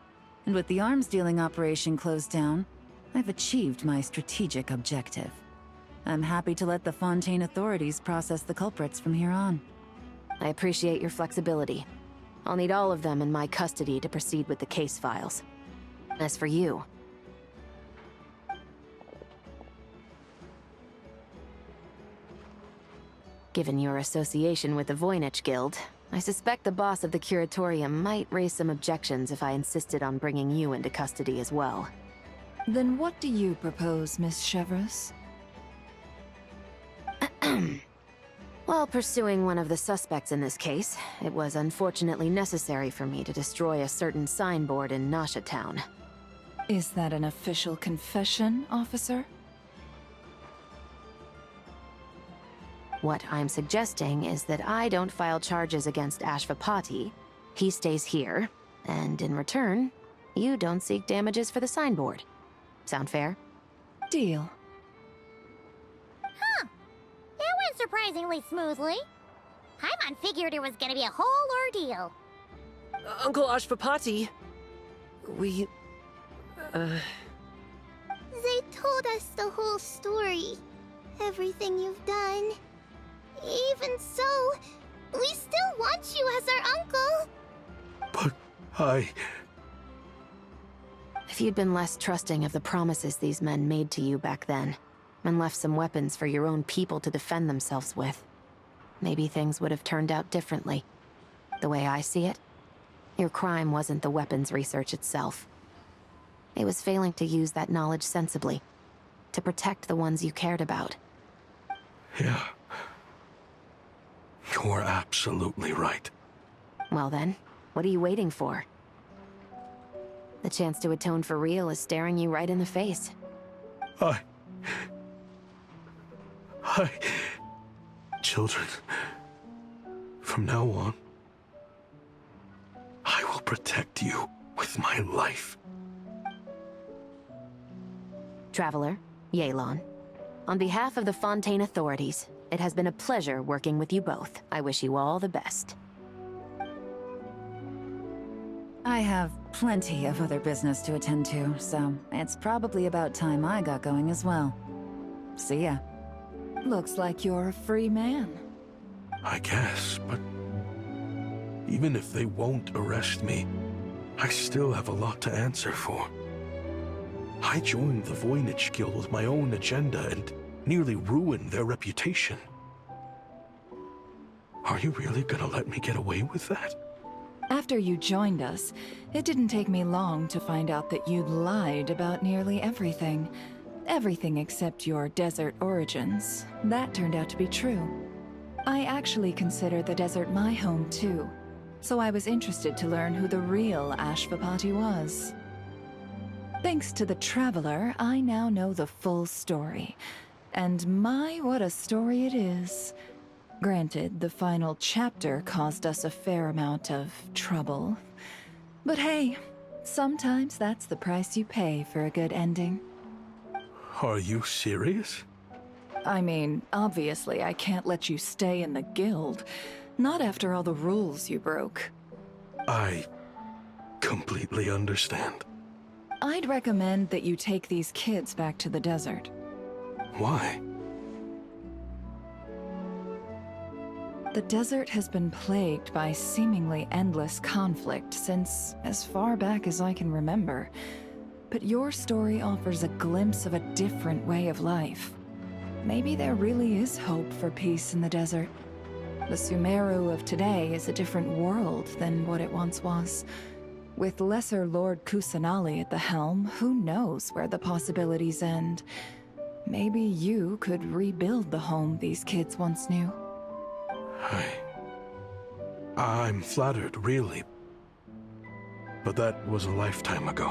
And with the arms dealing operation closed down, I've achieved my strategic objective. I'm happy to let the Fontaine authorities process the culprits from here on. I appreciate your flexibility. I'll need all of them in my custody to proceed with the case files. As for you... Given your association with the Voynich Guild, I suspect the boss of the Curatorium might raise some objections if I insisted on bringing you into custody as well. Then what do you propose, Miss Chevreuse? While pursuing one of the suspects in this case, it was unfortunately necessary for me to destroy a certain signboard in Nasha Town. Is that an official confession, officer? What I'm suggesting is that I don't file charges against Ashvapati, he stays here, and in return, you don't seek damages for the signboard. Sound fair? Deal. Huh. That went surprisingly smoothly. Paimon figured it was gonna be a whole ordeal. Uncle Ashvapati, we... They told us the whole story. Everything you've done. Even so, we still want you as our uncle. But If you'd been less trusting of the promises these men made to you back then, and left some weapons for your own people to defend themselves with, maybe things would have turned out differently. The way I see it, your crime wasn't the weapons research itself. It was failing to use that knowledge sensibly, to protect the ones you cared about. Yeah. You're absolutely right. Well then, what are you waiting for? The chance to atone for real is staring you right in the face. Children, from now on, I will protect you with my life. Traveler, Yelan, on behalf of the Fontaine authorities, it has been a pleasure working with you both. I wish you all the best. I have plenty of other business to attend to, so it's probably about time I got going as well. See ya. Looks like you're a free man. I guess, but even if they won't arrest me, I still have a lot to answer for. I joined the Voynich Guild with my own agenda and nearly ruined their reputation. Are you really gonna let me get away with that? After you joined us, it didn't take me long to find out that you'd lied about nearly everything. Everything except your desert origins. That turned out to be true. I actually consider the desert my home too, so I was interested to learn who the real Ashvapati was. Thanks to the Traveler, I now know the full story. And my, what a story it is. Granted, the final chapter caused us a fair amount of trouble. But hey, sometimes that's the price you pay for a good ending. Are you serious? I mean, obviously I can't let you stay in the guild. Not after all the rules you broke. I completely understand. I'd recommend that you take these kids back to the desert. Why? The desert has been plagued by seemingly endless conflict since as far back as I can remember. But your story offers a glimpse of a different way of life. Maybe there really is hope for peace in the desert. The Sumeru of today is a different world than what it once was. With Lesser Lord Kusanali at the helm, who knows where the possibilities end? Maybe you could rebuild the home these kids once knew. I'm flattered, really. But that was a lifetime ago.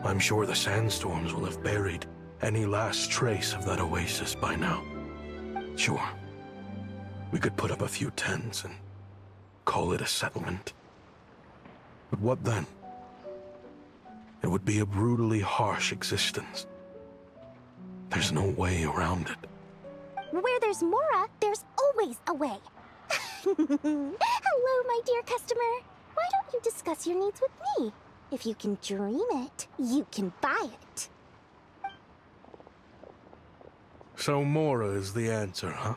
I'm sure the sandstorms will have buried any last trace of that oasis by now. Sure, we could put up a few tents and call it a settlement. But what then? It would be a brutally harsh existence. There's no way around it. Where there's Mora, there's always a way. Hello, my dear customer. Why don't you discuss your needs with me? If you can dream it, you can buy it. So Mora is the answer, huh?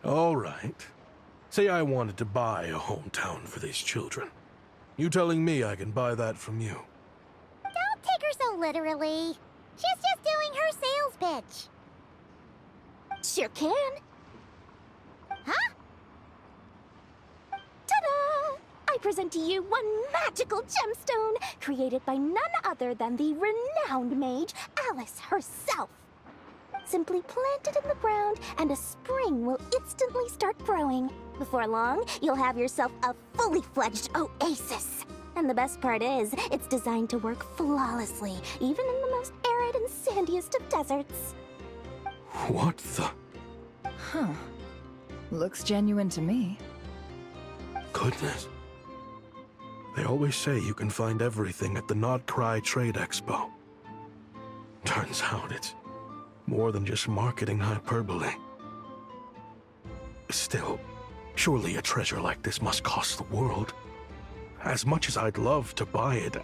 All right. Say I wanted to buy a hometown for these children. You telling me I can buy that from you? Don't take her so literally. She's just doing her sales pitch. Sure can. Huh? Ta-da! I present to you one magical gemstone created by none other than the renowned mage Alice herself. Simply plant it in the ground and a spring will instantly start growing. Before long, you'll have yourself a fully fledged oasis. And the best part is, it's designed to work flawlessly, even in the most arid and sandiest of deserts. What the? Huh. Looks genuine to me. Goodness. They always say you can find everything at the Not Cry Trade Expo. Turns out it's more than just marketing hyperbole. Still, surely a treasure like this must cost the world. As much as I'd love to buy it,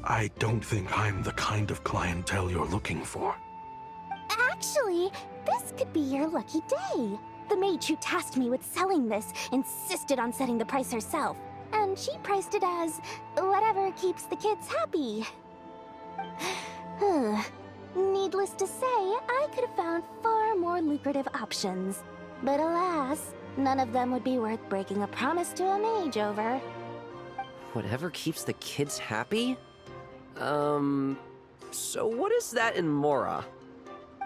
I don't think I'm the kind of clientele you're looking for. Actually, this could be your lucky day. The mage who tasked me with selling this insisted on setting the price herself, and she priced it as whatever keeps the kids happy. Needless to say, I could have found far more lucrative options. But alas, none of them would be worth breaking a promise to a mage over. Whatever keeps the kids happy? So what is that in Mora?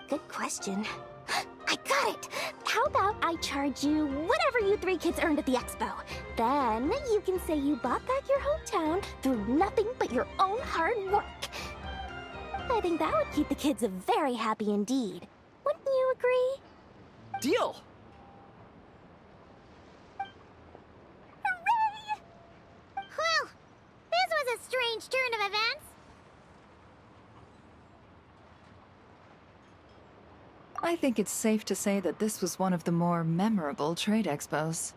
Good question. I got it! How about I charge you whatever you three kids earned at the expo? Then you can say you bought back your hometown through nothing but your own hard work. I think that would keep the kids very happy indeed. Wouldn't you agree? Deal! Hooray! Well, this was a strange turn of events. I think it's safe to say that this was one of the more memorable trade expos.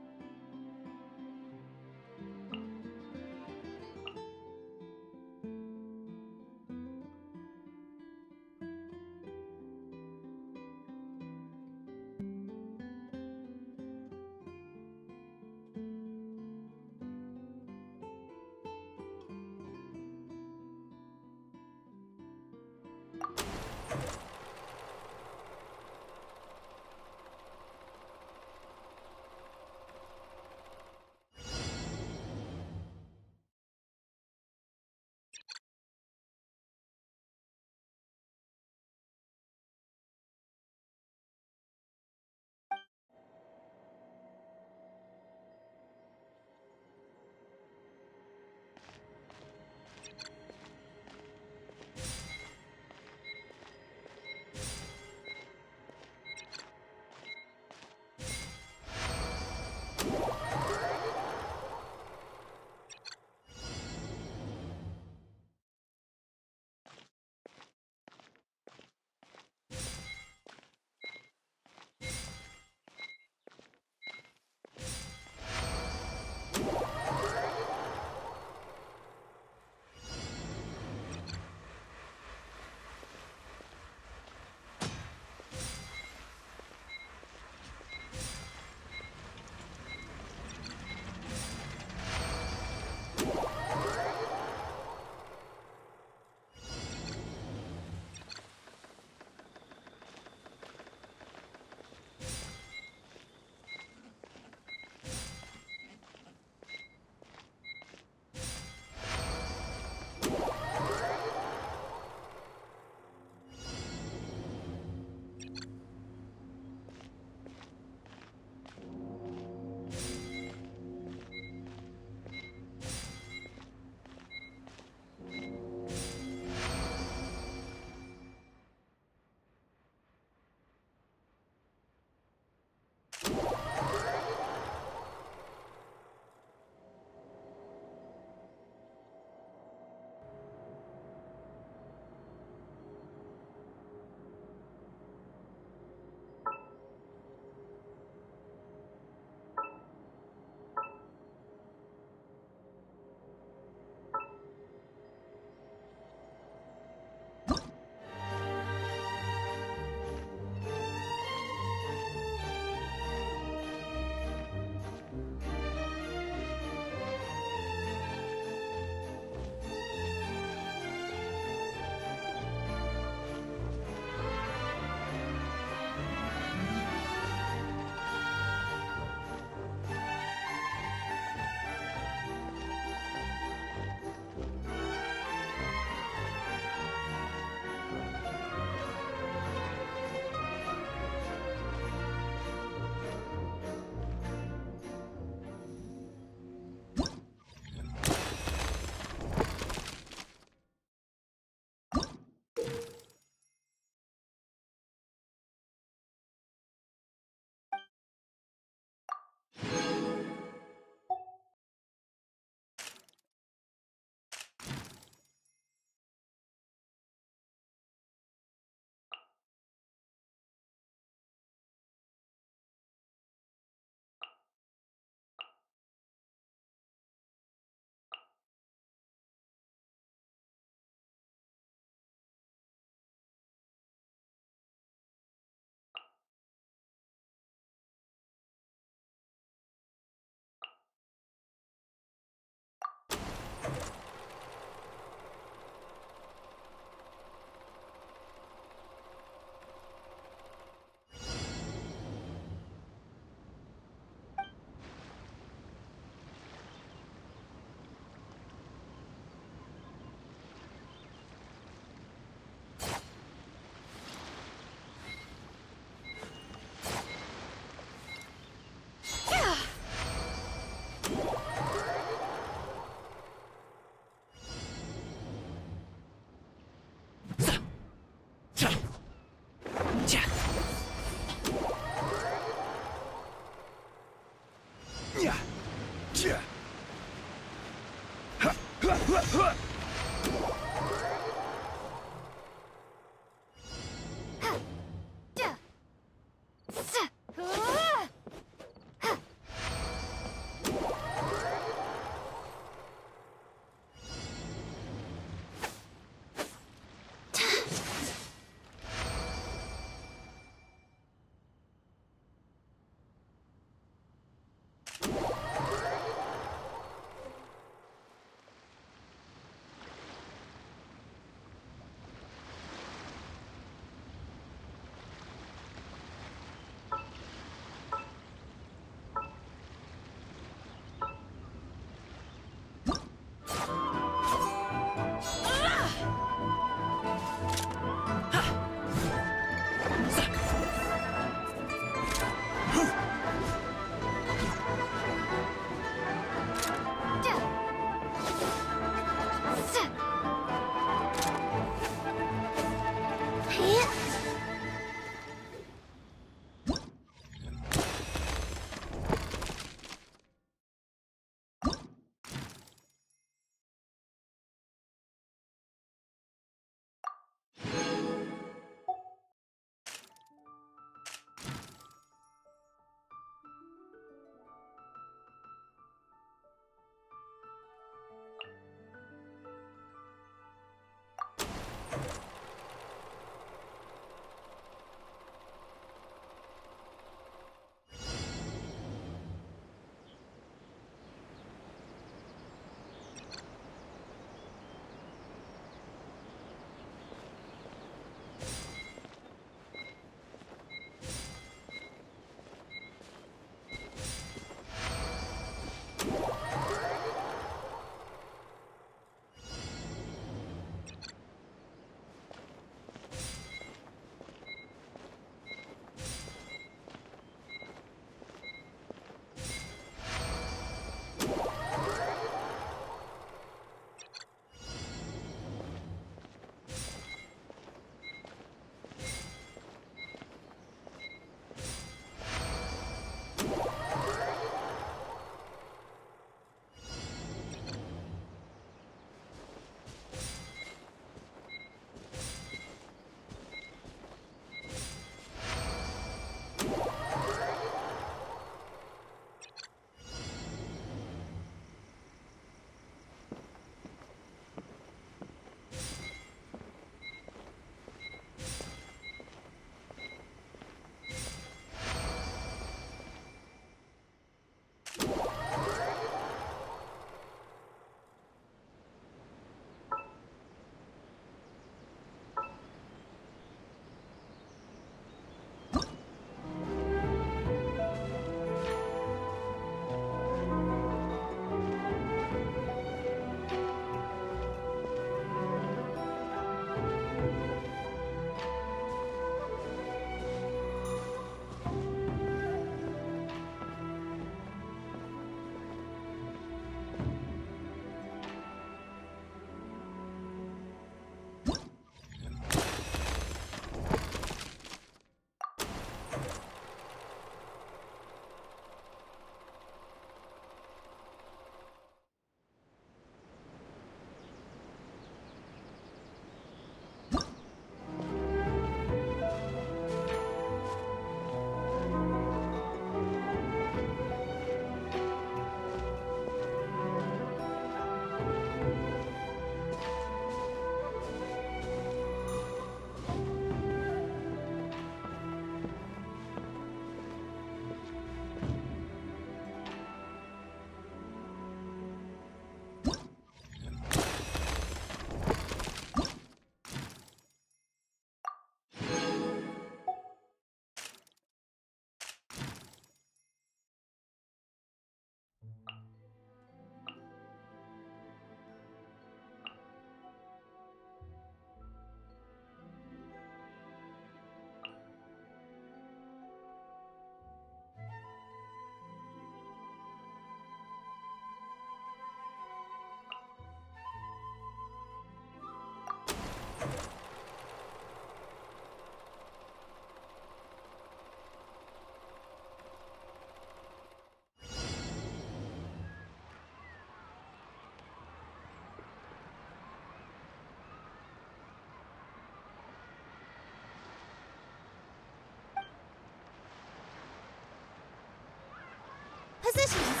Positions.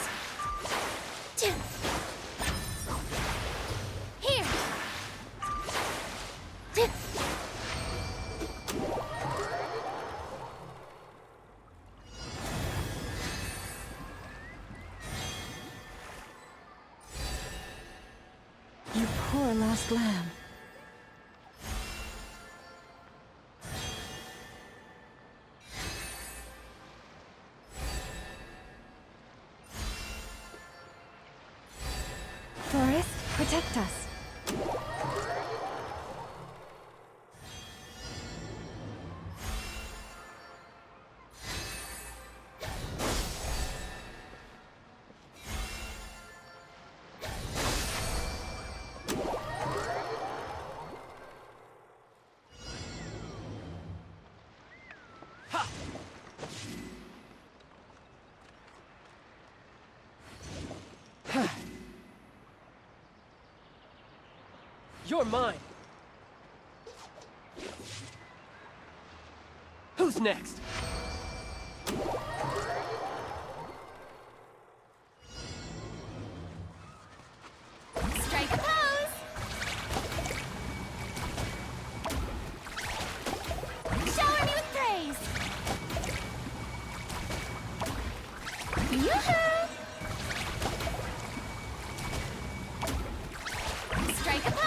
Here. You poor lost lamb. Forest, protect us. You're mine. Who's next? Strike a pose. Shower me with praise. Yoo-hoo! Strike a pose.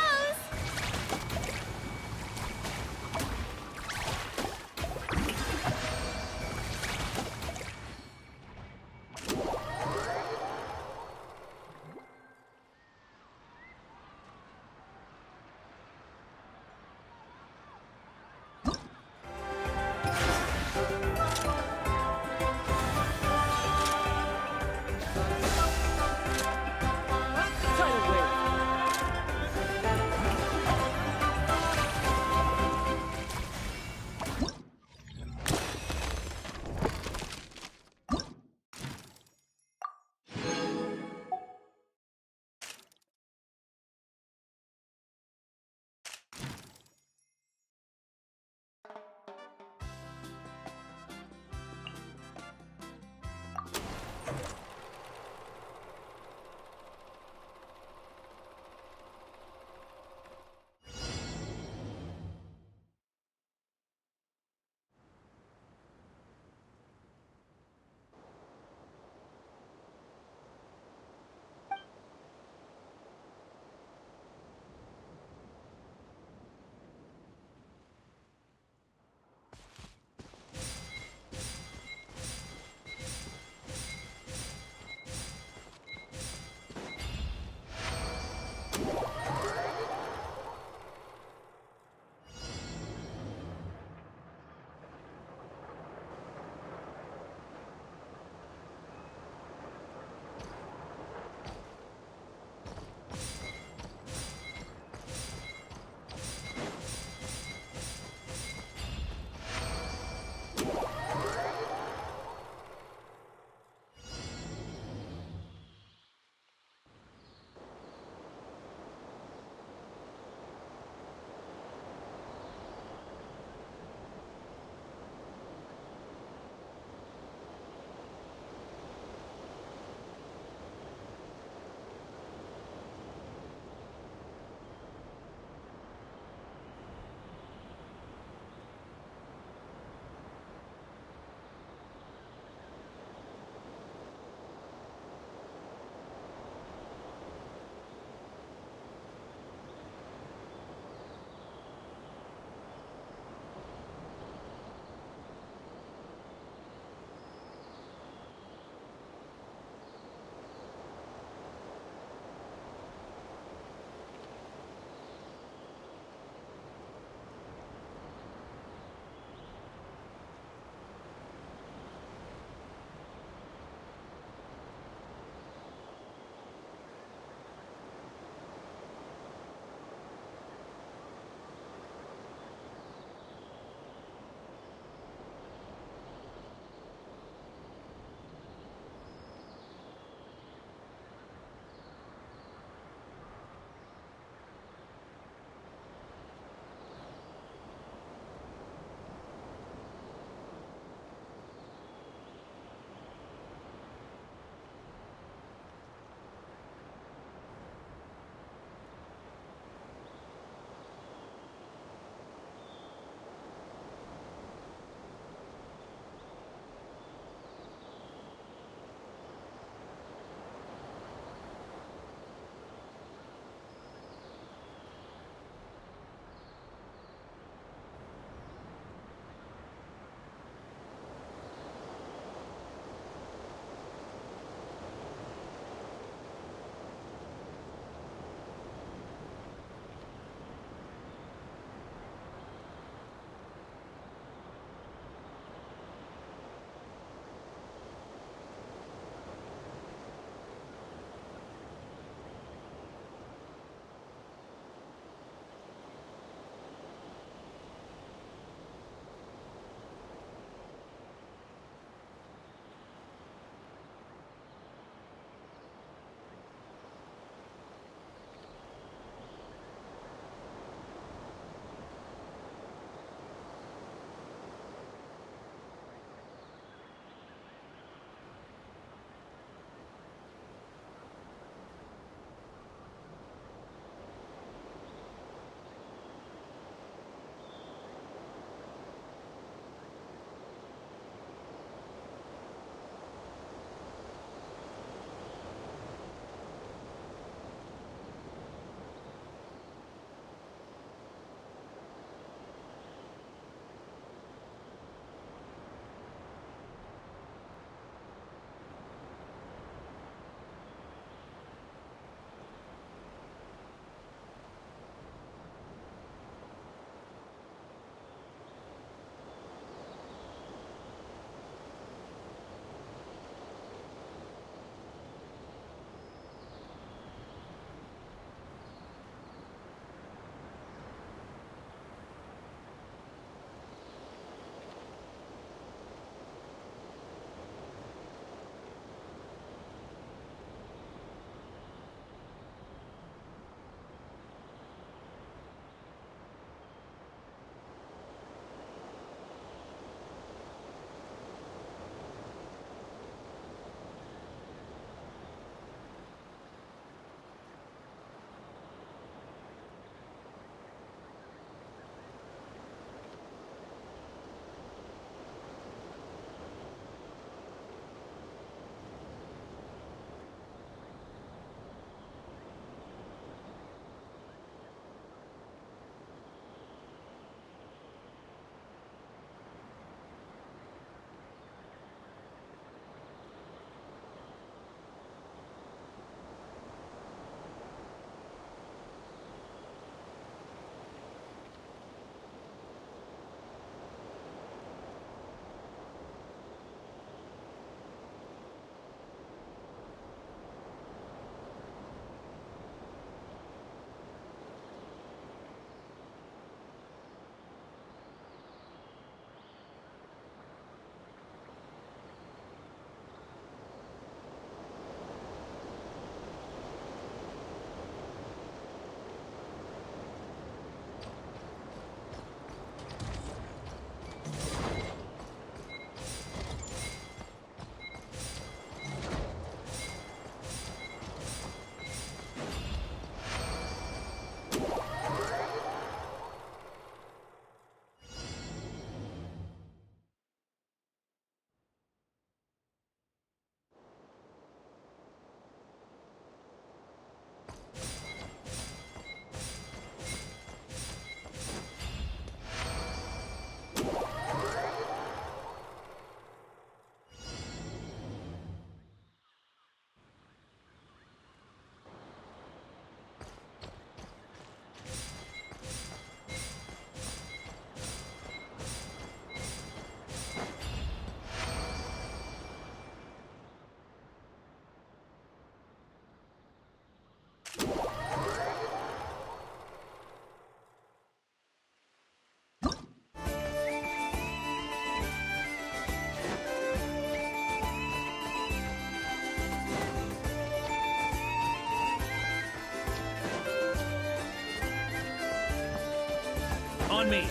On me.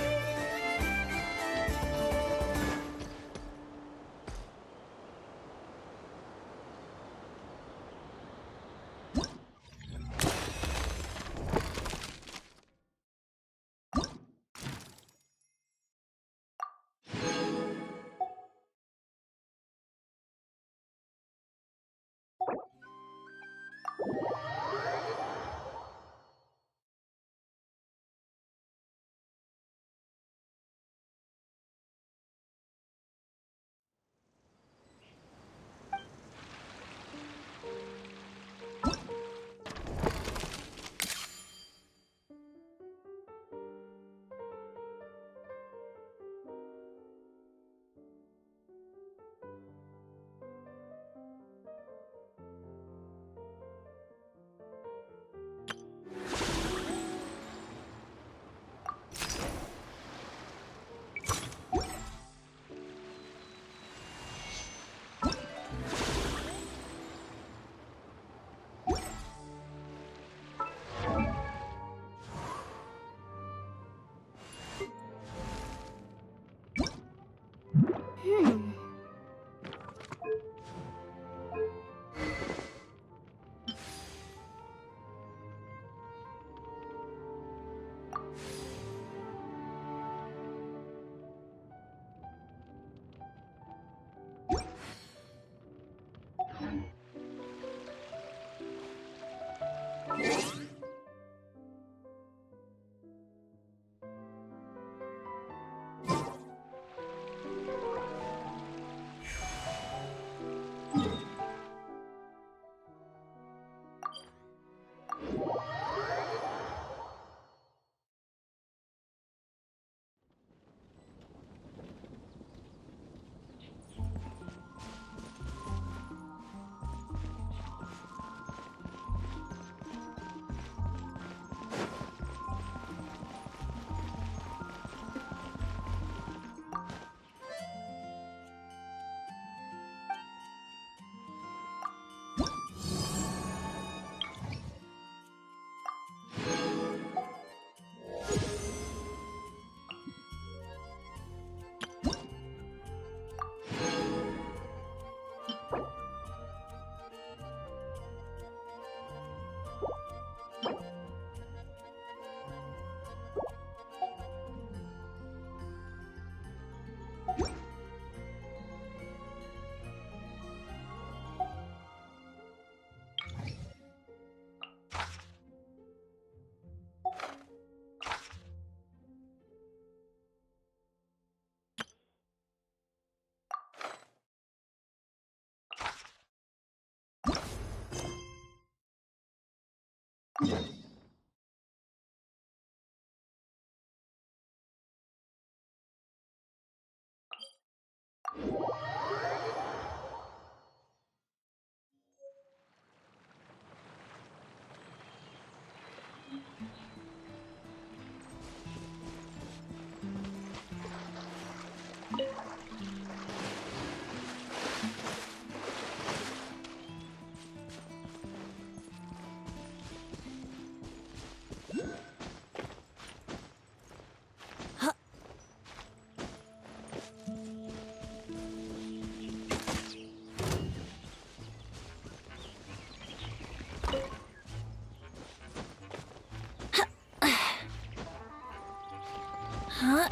Huh?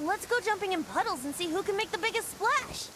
Let's go jumping in puddles and see who can make the biggest splash.